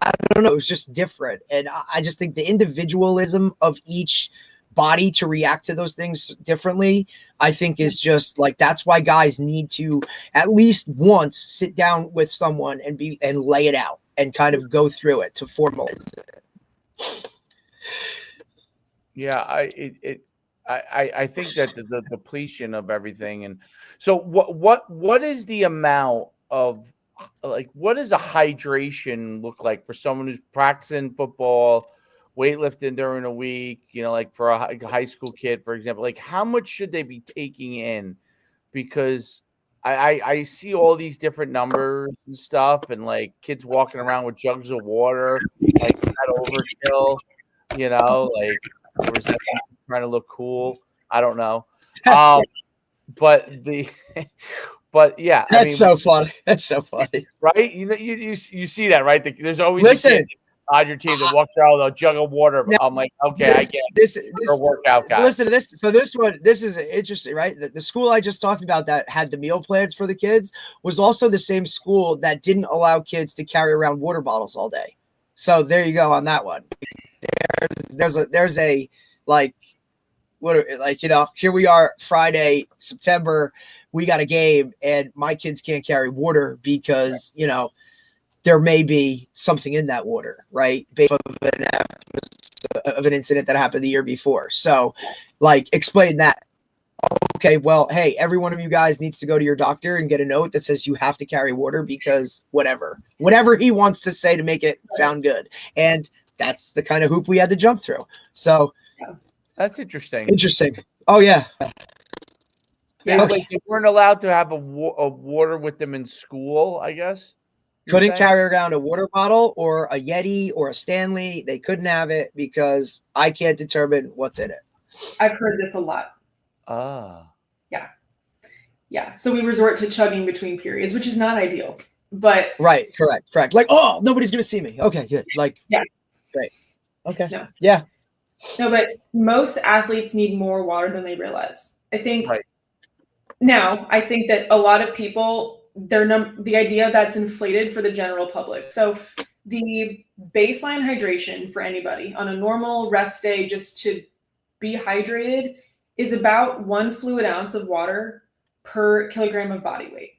I don't know. It was just different. And I just think the individualism of each body to react to those things differently, I think is just like, that's why guys need to at least once sit down with someone and lay it out and kind of go through it to formalize it. Yeah, I think that the depletion of everything, and so what is the amount of, like, what does a hydration look like for someone who's practicing football, weightlifting during a week, you know, like for a high school kid, for example? Like, how much should they be taking in? Because I see all these different numbers and stuff, and like kids walking around with jugs of water, like that overkill, you know, like, or is that trying to look cool? I don't know. But yeah, That's so funny. That's so funny, right? You know, you see that, right? There's always listen, a kid on your team that walks around with a jug of water. Now, I'm like, okay, I get this. You're a workout guy. Listen to this. So this is interesting, right? The school I just talked about that had the meal plans for the kids was also the same school that didn't allow kids to carry around water bottles all day. So there you go on that one. There's a like, you know, here we are Friday, September, we got a game and my kids can't carry water because, you know, there may be something in that water, right? Based off of an incident that happened the year before. So like, explain that. Okay, well, hey, every one of you guys needs to go to your doctor and get a note that says you have to carry water because whatever he wants to say to make it sound good. And that's the kind of hoop we had to jump through. So that's interesting. Oh yeah. Like they weren't allowed to have a water with them in school, I guess. Couldn't carry around a water bottle or a Yeti or a Stanley. They couldn't have it because I can't determine what's in it. I've heard this a lot. Yeah. So we resort to chugging between periods, which is not ideal. But right, correct. Like, oh, nobody's gonna see me. Okay, good. Like, yeah, great. Okay, no. Yeah. No, but most athletes need more water than they realize. I think. Right. Now, I think that a lot of people, the idea that's inflated for the general public. So the baseline hydration for anybody on a normal rest day, just to be hydrated, is about 1 fluid ounce of water per kilogram of body weight.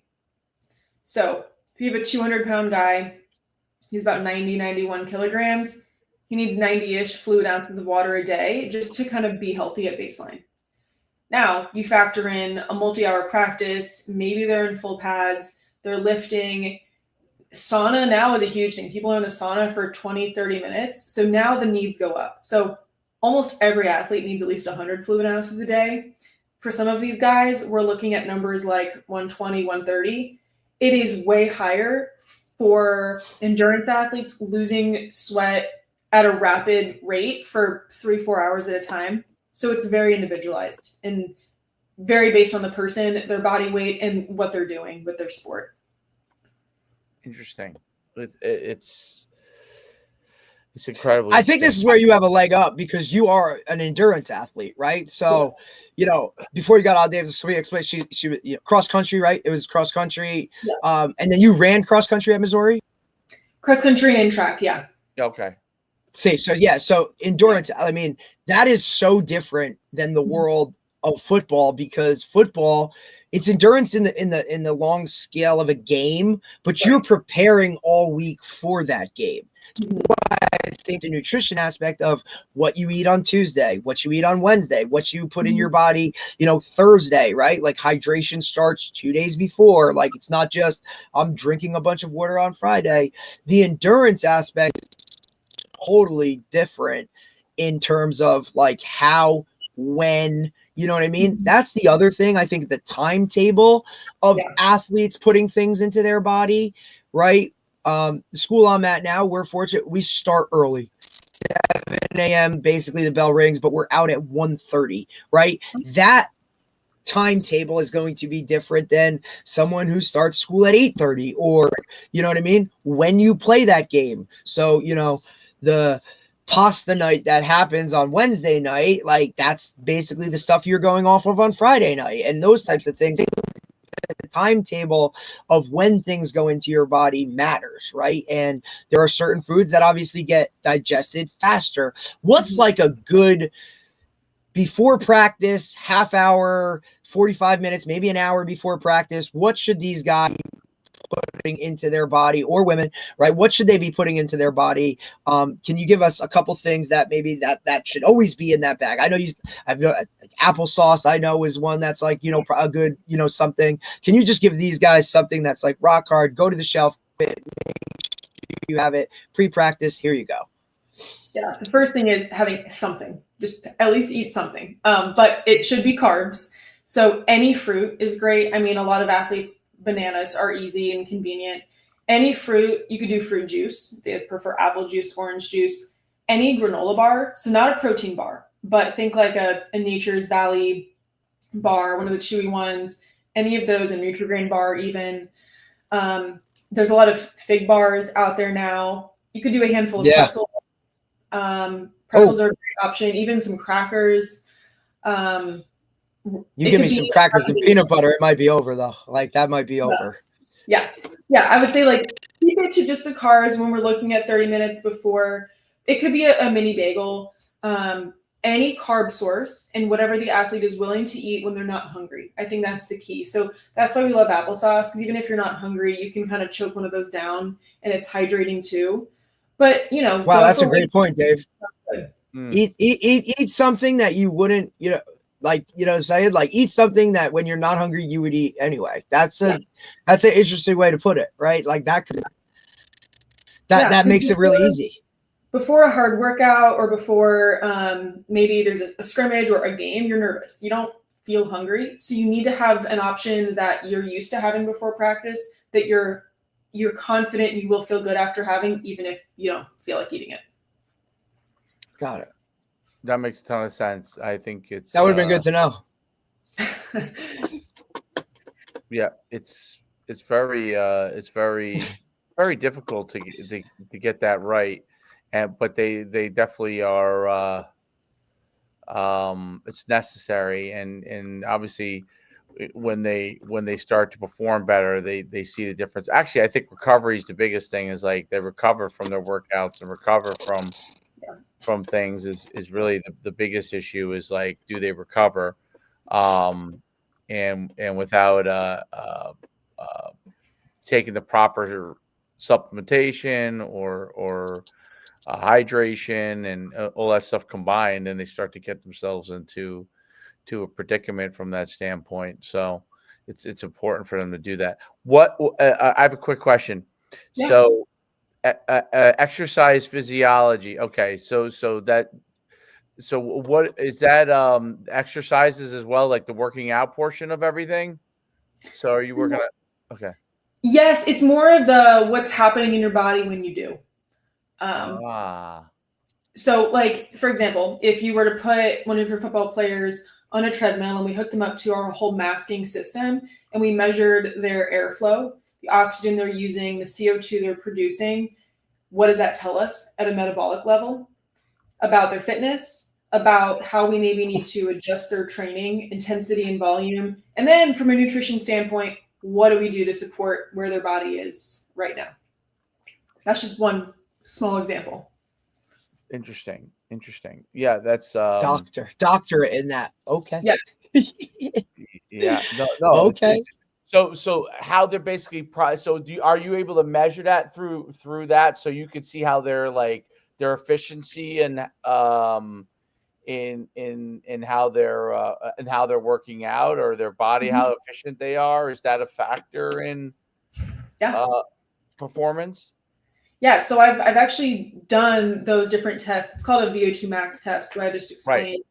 So if you have a 200-pound guy, he's about 91 kilograms. He needs 90-ish fluid ounces of water a day just to kind of be healthy at baseline. Now, you factor in a multi-hour practice, maybe they're in full pads, they're lifting. Sauna now is a huge thing. People are in the sauna for 20, 30 minutes. So now the needs go up. So almost every athlete needs at least 100 fluid ounces a day. For some of these guys, we're looking at numbers like 120, 130. It is way higher for endurance athletes losing sweat at a rapid rate for 3-4 hours at a time. So it's very individualized and very based on the person, their body weight, and what they're doing with their sport. Interesting. It's incredibly I think this interesting. is where you have a leg up because you are an endurance athlete, right? So, Yes. Before you got on David, so we explained she was cross country, right? It was cross country. Yeah. And then you ran cross country at Missouri? Cross country and track, yeah. Okay. So endurance, I mean, that is so different than the world of football because football, it's endurance in the long scale of a game, but you're preparing all week for that game. I think the nutrition aspect of what you eat on Tuesday, what you eat on Wednesday, what you put in your body, Thursday, right? Like hydration starts 2 days before. Like it's not just I'm drinking a bunch of water on Friday. The endurance aspect is totally different in terms of like how, when, you know what I mean? That's the other thing. I think the timetable of athletes putting things into their body, right? The school I'm at now, we're fortunate. We start early, 7 a.m. Basically, the bell rings, but we're out at 1:30, right? That timetable is going to be different than someone who starts school at 8:30, or you know what I mean? When you play that game. So, the pasta night that happens on Wednesday night, like that's basically the stuff you're going off of on Friday night and those types of things. The timetable of when things go into your body matters, right? And there are certain foods that obviously get digested faster. What's like a good before practice, half hour, 45 minutes, maybe an hour before practice? What should these guys be putting into their body, or women, right? What should they be putting into their body? Can you give us a couple things that maybe that should always be in that bag? I know I've like applesauce, I know is one that's like, a good, something. Can you just give these guys something that's like rock hard, go to the shelf, make sure you have it pre-practice, here you go. Yeah, the first thing is having something, just at least eat something, but it should be carbs. So any fruit is great. I mean, a lot of athletes, bananas are easy and convenient. Any fruit, you could do fruit juice. They prefer apple juice, orange juice, any granola bar. So not a protein bar, but think like a Nature's Valley bar, one of the chewy ones, any of those, a Nutri-Grain bar even. There's a lot of fig bars out there now. You could do a handful of pretzels. Pretzels are a great option, even some crackers. You give me some crackers and peanut butter, it might be over though. Like that might be over. Yeah. I would say like keep it to just the carbs when we're looking at 30 minutes before. It could be a mini bagel, any carb source, and whatever the athlete is willing to eat when they're not hungry. I think that's the key. So that's why we love applesauce, because even if you're not hungry, you can kind of choke one of those down, and it's hydrating too. But wow, that's a great point, Dave. Eat something that you wouldn't, say like eat something that when you're not hungry you would eat anyway. That's an interesting way to put it, right? Like that makes it really easy. Before a hard workout or before maybe there's a scrimmage or a game, you're nervous. You don't feel hungry, so you need to have an option that you're used to having before practice that you're confident you will feel good after having, even if you don't feel like eating it. Got it. That makes a ton of sense. I think that would have been good to know. Yeah, it's very very difficult to get that right, but they definitely are. It's necessary, and obviously when they start to perform better, they see the difference. Actually, I think recovery is the biggest thing. Is like they recover from their workouts and recover from things is really the biggest issue. Is like, do they recover, and without taking the proper supplementation or hydration and all that stuff combined, then they start to get themselves into a predicament from that standpoint. So it's important for them to do that. I have a quick question. Yeah. So exercise physiology. Okay. So what is that, exercises as well, like the working out portion of everything? So are you working on? Okay. Yes. It's more of the what's happening in your body when you do. So, like, for example, if you were to put one of your football players on a treadmill and we hooked them up to our whole masking system and we measured their airflow, the oxygen they're using, the CO2 they're producing, what does that tell us at a metabolic level about their fitness, about how we maybe need to adjust their training intensity and volume? And then from a nutrition standpoint, what do we do to support where their body is right now? That's just one small example. Interesting. Yeah, that's doctor in that. Okay. Yes. Yeah. No. Okay. So how they're basically so are you able to measure that through that, so you can see how they're like their efficiency and in how they're working out, or their body, how efficient they are? Is that a factor in performance? Yeah, so I've actually done those different tests. It's called a VO2 max test, where I just explained.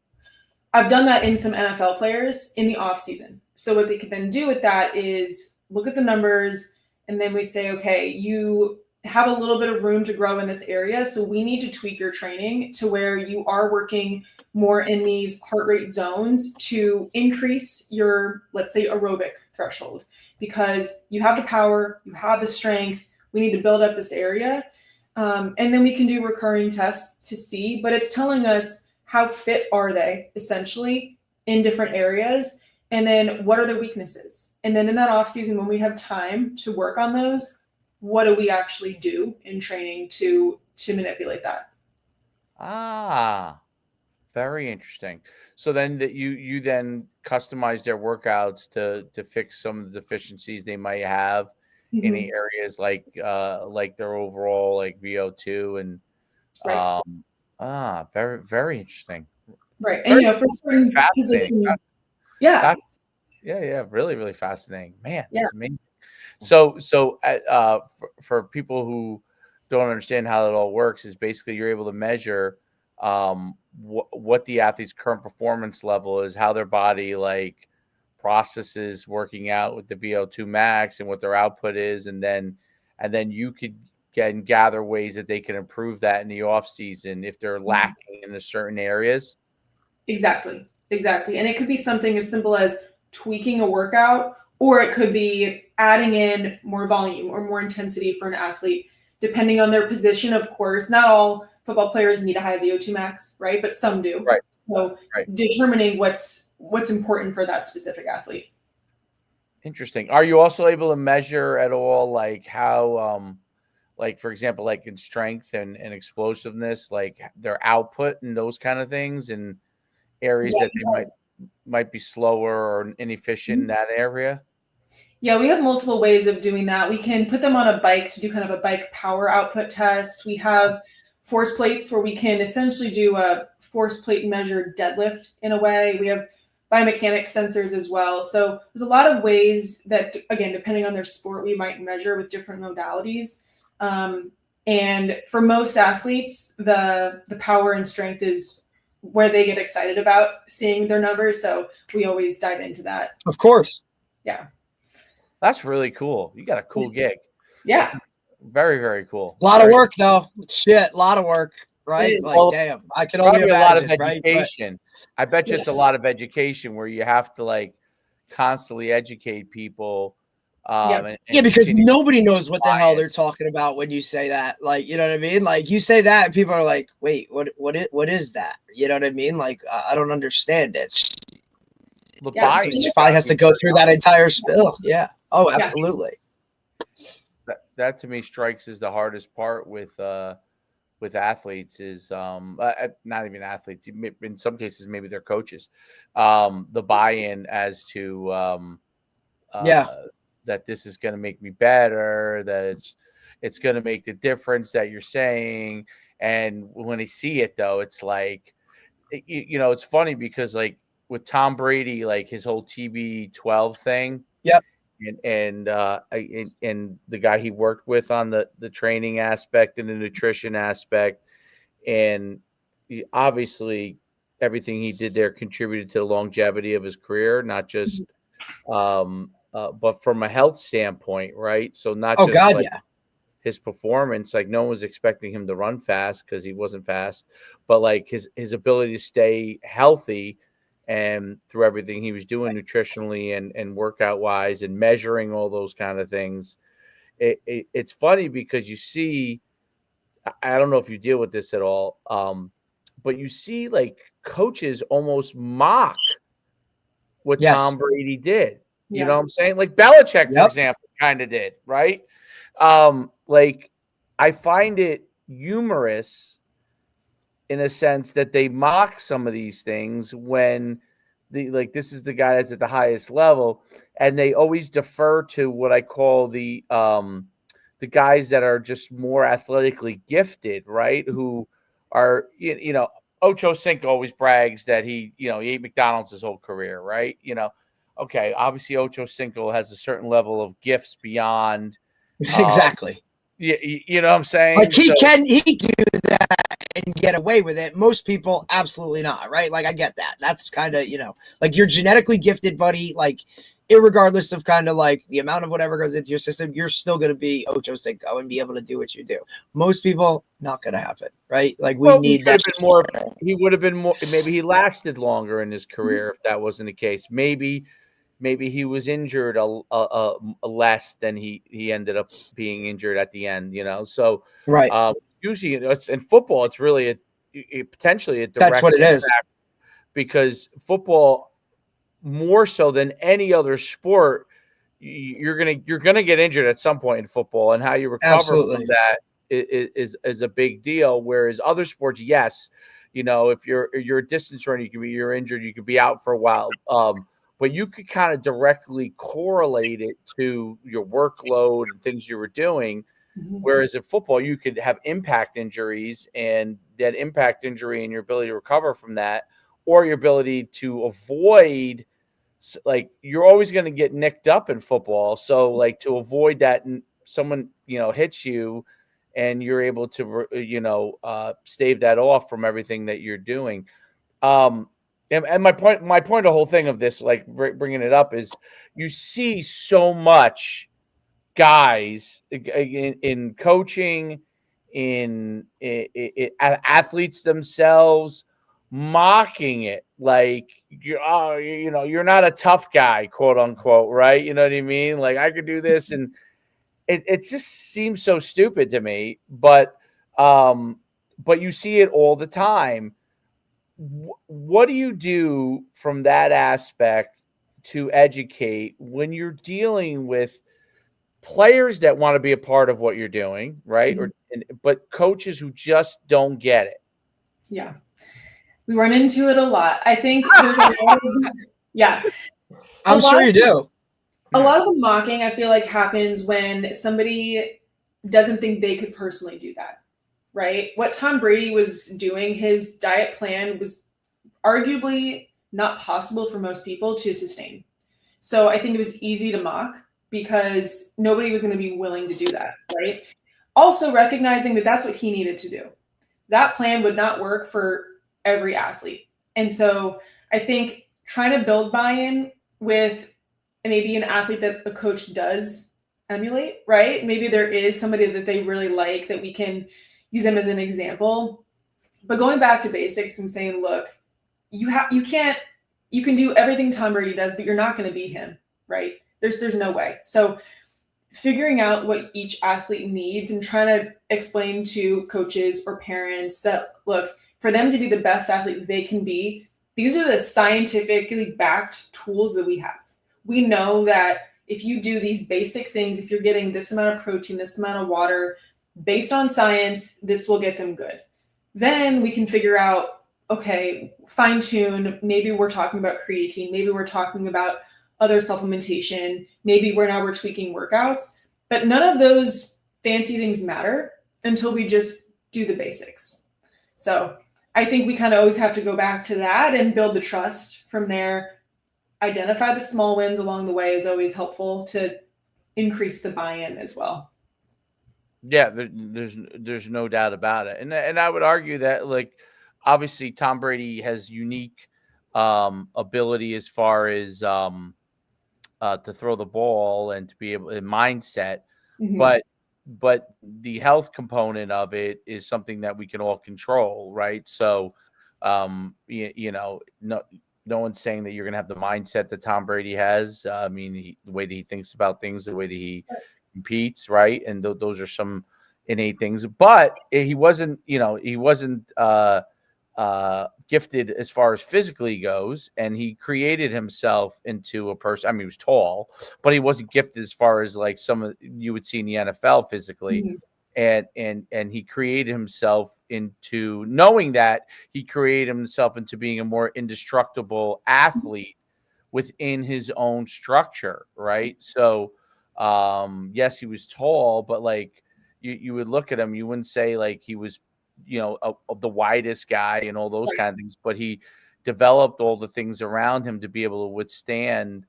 Right. I've done that in some NFL players in the off season. So what they can then do with that is look at the numbers, and then we say, okay, you have a little bit of room to grow in this area, so we need to tweak your training to where you are working more in these heart rate zones to increase your, let's say, aerobic threshold, because you have the power, you have the strength. We need to build up this area. And then we can do recurring tests to see, but it's telling us how fit are they essentially in different areas. And then what are their weaknesses? And then in that off season, when we have time to work on those, what do we actually do in training to manipulate that? Very interesting. So then that you then customize their workouts to fix some of the deficiencies they might have in the areas like their overall like VO2 and right. Very, very interesting. Right. And for certain positions, yeah, really, really fascinating, man. Yeah. That's amazing. So for people who don't understand how it all works, is basically you're able to measure what the athlete's current performance level is, how their body like processes working out with the VO2 max and what their output is, and then you could gather ways that they can improve that in the off season if they're lacking in the certain areas. Exactly. And it could be something as simple as tweaking a workout, or it could be adding in more volume or more intensity for an athlete, depending on their position. Of course, not all football players need a high VO2 max, right? But some do. Right. So determining what's important for that specific athlete. Interesting. Are you also able to measure at all, like how, like for example, like in strength and explosiveness, like their output and those kind of things, and areas that they might be slower or inefficient in that area? Yeah, we have multiple ways of doing that. We can put them on a bike to do kind of a bike power output test. We have force plates where we can essentially do a force plate measured deadlift in a way. We have biomechanics sensors as well. So there's a lot of ways that, again, depending on their sport, we might measure with different modalities. And for most athletes, the power and strength is where they get excited about seeing their numbers. So we always dive into that. Of course. Yeah. That's really cool. You got a cool gig. Yeah. That's very, very cool. A lot of work though. Shit, a lot of work, right? Like, well, damn, I can only imagine. A lot of education. Right? I bet you it's a lot of education where you have to like constantly educate people. Because nobody knows what the hell they're talking about when you say that. Like, you know what I mean? Like you say that and people are like, wait, what is that? You know what I mean? Like, I don't understand it. So she probably has to go through that entire spill. Yeah. Oh, absolutely. That to me strikes as the hardest part with athletes is not even athletes. In some cases, maybe they're coaches. The buy-in as to that this is going to make me better, that it's going to make the difference that you're saying. And when they see it, though, it's like, it's funny because like with Tom Brady, like his whole TB12 thing. Yep. And the guy he worked with on the training aspect and the nutrition aspect, and obviously everything he did there contributed to the longevity of his career, not just but from a health standpoint, right? So not his performance. Like no one was expecting him to run fast because he wasn't fast, but like his ability to stay healthy and through everything he was doing nutritionally and workout wise and measuring all those kind of things. It's funny because you see, I don't know if you deal with this at all, but you see like coaches almost mock what Yes. Tom Brady did. You Yeah. know what I'm saying? Like Belichick, for Yep. example, kind of did, right? Like I find it humorous in a sense that they mock some of these things when this is the guy that's at the highest level, and they always defer to what I call the guys that are just more athletically gifted, right? Who are you know Ocho Cinco always brags that he ate McDonald's his whole career, right? Okay, obviously Ocho Cinco has a certain level of gifts beyond. Exactly. You know what I'm saying? Like he do that and get away with it. Most people absolutely not, right? Like I get that. That's kind of, like you're genetically gifted, buddy. Like irregardless of kind of like the amount of whatever goes into your system, you're still going to be Ocho Cinco and be able to do what you do. Most people, not going to happen, right? Like we need that. He would have been more. Maybe he lasted longer in his career if that wasn't the case. Maybe he was injured a less than he ended up being injured at the end. So right. Usually it's in football. It's really potentially a direct. That's what it is. Because football, more so than any other sport, you're gonna get injured at some point in football, and how you recover from that is a big deal. Whereas other sports, yes, if you're a distance runner, you're injured, you could be out for a while. But you could kind of directly correlate it to your workload and things you were doing. Mm-hmm. Whereas in football, you could have impact injuries, and that impact injury and your ability to recover from that, or your ability to avoid, like you're always going to get nicked up in football. So like to avoid that, someone, hits you and you're able to, stave that off from everything that you're doing. And my point, the whole thing of this, like bringing it up, is you see so much guys in coaching, in athletes themselves, mocking it like you're not a tough guy, quote unquote, right? You know what I mean? Like I could do this, and it just seems so stupid to me. But you see it all the time. What do you do from that aspect to educate when you're dealing with players that want to be a part of what you're doing, right? Mm-hmm. But coaches who just don't get it? Yeah. We run into it a lot. I think there's a lot of, yeah. I'm sure you do. A lot of the mocking, I feel like, happens when somebody doesn't think they could personally do that, right? What Tom Brady was doing, his diet plan was arguably not possible for most people to sustain. So I think it was easy to mock because nobody was going to be willing to do that, right? Also recognizing that that's what he needed to do. That plan would not work for every athlete. And so I think trying to build buy-in with maybe an athlete that a coach does emulate, right? Maybe there is somebody that they really like that we can use them as an example. But going back to basics and saying, look, you can do everything Tom Brady does, but you're not going to be him, right? There's no way. So figuring out what each athlete needs and trying to explain to coaches or parents that, look, for them to be the best athlete they can be, these are the scientifically backed tools that we have. We know that if you do these basic things, if you're getting this amount of protein, this amount of water, based on science, this will get them good. Then we can figure out, okay, fine tune, maybe we're talking about creatine, maybe we're talking about other supplementation, maybe we're tweaking workouts, but none of those fancy things matter until we just do the basics. So I think we kind of always have to go back to that and build the trust from there. Identify the small wins along the way is always helpful to increase the buy-in as well. Yeah, there's no doubt about it. And I would argue that, like, obviously Tom Brady has unique ability as far as to throw the ball and to be able in mindset. Mm-hmm. But the health component of it is something that we can all control, right? So, no one's saying that you're going to have the mindset that Tom Brady has. I mean, the way that he thinks about things, the way that he competes, right? And those are some innate things. But he wasn't gifted as far as physically goes, and he created himself into a person. I mean, he was tall, but he wasn't gifted as far as like some of you would see in the NFL physically. Mm-hmm. And he created himself into knowing that he created himself into being a more indestructible athlete within his own structure, right? So, yes, he was tall, but like you would look at him, you wouldn't say like he was, the widest guy and all those kind of things, but he developed all the things around him to be able to withstand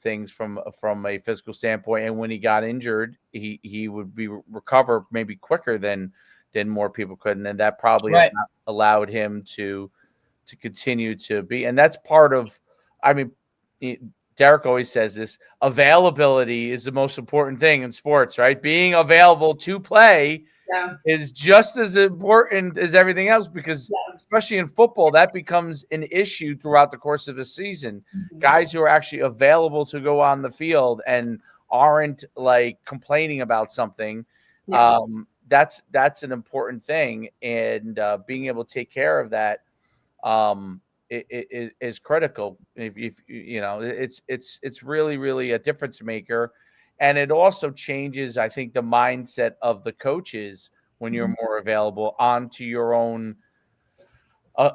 things from a physical standpoint. And when he got injured, he would be recover maybe quicker than more people could, and then that probably allowed him to continue to be. And that's part of, I mean, Derek always says this: availability is the most important thing in sports, right? Being available to play is just as important as everything else, because especially in football, that becomes an issue throughout the course of the season. Mm-hmm. Guys who are actually available to go on the field and aren't like complaining about something. That's an important thing. And being able to take care of that it is critical. If it's really, really a difference maker. And it also changes, I think, the mindset of the coaches when you're more available onto your own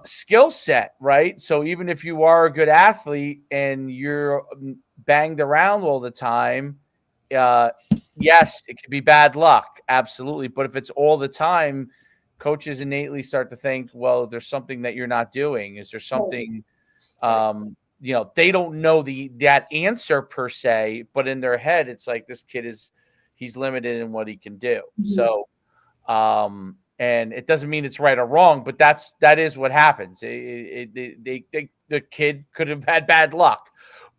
skill set, right? So even if you are a good athlete and you're banged around all the time, yes, it could be bad luck, absolutely. But if it's all the time, coaches innately start to think, well, there's something that you're not doing. Is there something they don't know that answer per se, but in their head, it's like this kid he's limited in what he can do. Mm-hmm. So, and it doesn't mean it's right or wrong, but that is what happens. The kid could have had bad luck,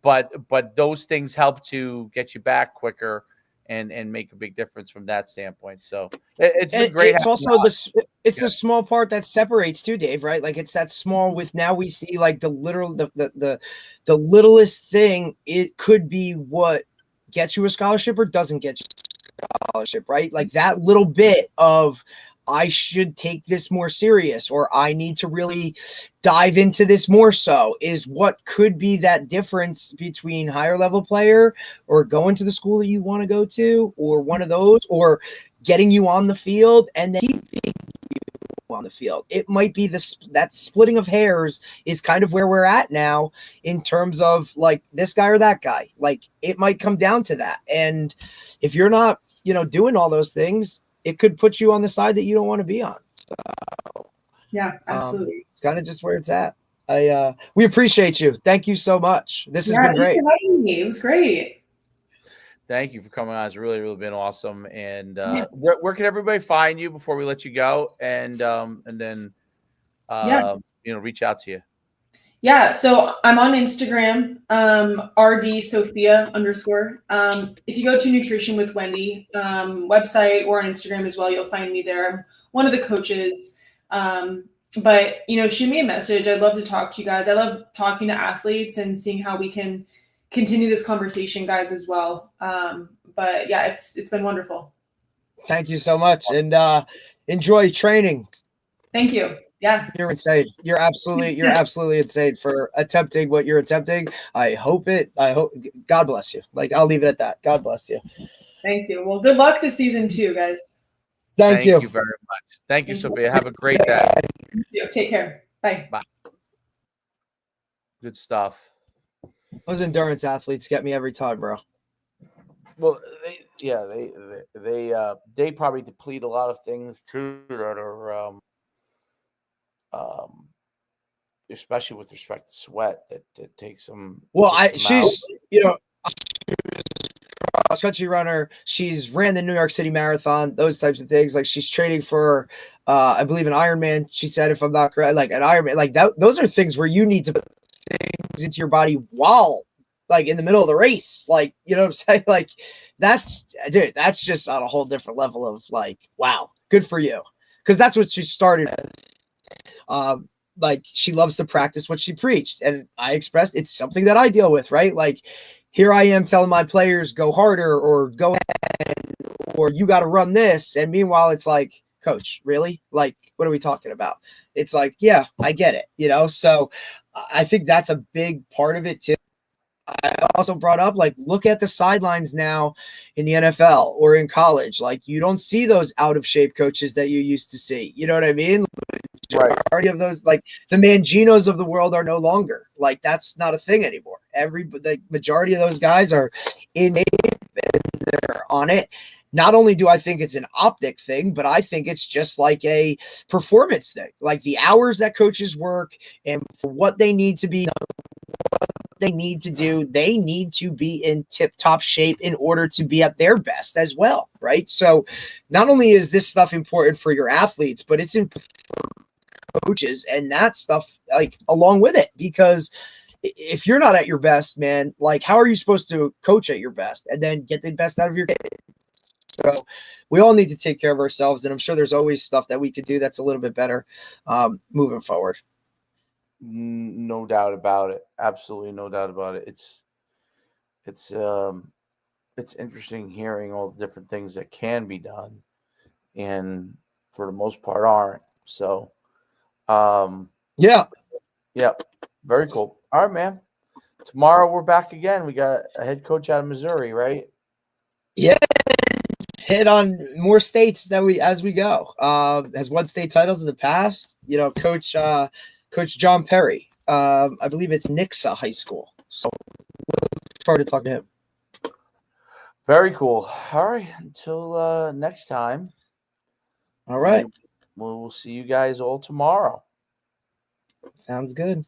but those things help to get you back quicker and make a big difference from that standpoint. So it's been great. It's also the small part that separates too, Dave, right? Like it's that small with, now we see like the littlest thing. It could be what gets you a scholarship or doesn't get you a scholarship, right? Like that little bit of, I should take this more serious, or I need to really dive into this more so, is what could be that difference between higher level player or going to the school that you want to go to, or one of those, or getting you on the field and then keeping you on the field. It might be that splitting of hairs is kind of where we're at now in terms of like this guy or that guy. Like it might come down to that. And if you're not, doing all those things, it could put you on the side that you don't want to be on. So, yeah, absolutely. It's kind of just where it's at. We appreciate you. Thank you so much. This has been great. It was great. Thank you for coming on. It's really, really been awesome. And where can everybody find you before we let you go? And then reach out to you. Yeah, so I'm on Instagram, RD-Sophia _. If you go to Nutrition with Wendy website or on Instagram as well, you'll find me there. I'm one of the coaches. But, shoot me a message. I'd love to talk to you guys. I love talking to athletes and seeing how we can continue this conversation, guys, as well. But yeah, it's been wonderful. Thank you so much. And enjoy training. Thank you. Yeah. You're insane. You're absolutely insane for attempting what you're attempting. I hope God bless you. Like, I'll leave it at that. God bless you. Thank you. Well, good luck this season too, guys. Thank you very much. Thank you, Sophia. Have a great day. Thank you. Take care. Bye. Bye. Good stuff. Those endurance athletes get me every time, bro. Well, they probably deplete a lot of things too that are especially with respect to sweat, it takes some. Well, she's cross-country runner. She's ran the New York City Marathon, those types of things. Like she's training for, I believe, an Ironman. She said, if I'm not correct, like an Ironman, like that. Those are things where you need to put things into your body while like in the middle of the race. Like, you know what I'm saying? Like that's just on a whole different level of like, wow, good for you. Because that's what she started with. Like she loves to practice what she preached. And I expressed it's something that I deal with, right? Like here I am telling my players go harder or go ahead or you got to run this. And meanwhile, it's like, coach, really? Like, what are we talking about? It's like, yeah, I get it, you know? So I think that's a big part of it too. I also brought up, like, look at the sidelines now in the NFL or in college. Like, you don't see those out of shape coaches that you used to see. You know what I mean? Right. Majority of those, like the Manginos of the world, are no longer. Like, that's not a thing anymore. The majority of those guys are in shape and they're on it. Not only do I think it's an optic thing, but I think it's just like a performance thing. Like the hours that coaches work and for what they need to be, they need to do, they need to be in tip-top shape in order to be at their best as well, right? So not only is this stuff important for your athletes, but it's important for coaches and that stuff like along with it, because if you're not at your best, man, like how are you supposed to coach at your best and then get the best out of your kids? So we all need to take care of ourselves, and I'm sure there's always stuff that we could do that's a little bit better moving forward. No doubt about it. Absolutely no doubt about it. It's interesting hearing all the different things that can be done and for the most part aren't. So yeah. Very cool. All right, man. Tomorrow we're back again. We got a head coach out of Missouri, right? Yeah. Hit on more states that as we go. Has won state titles in the past. You know, Coach John Perry. I believe it's Nixa High School. So look forward to talking to him. Very cool. All right. Until next time. All right. We'll see you guys all tomorrow. Sounds good.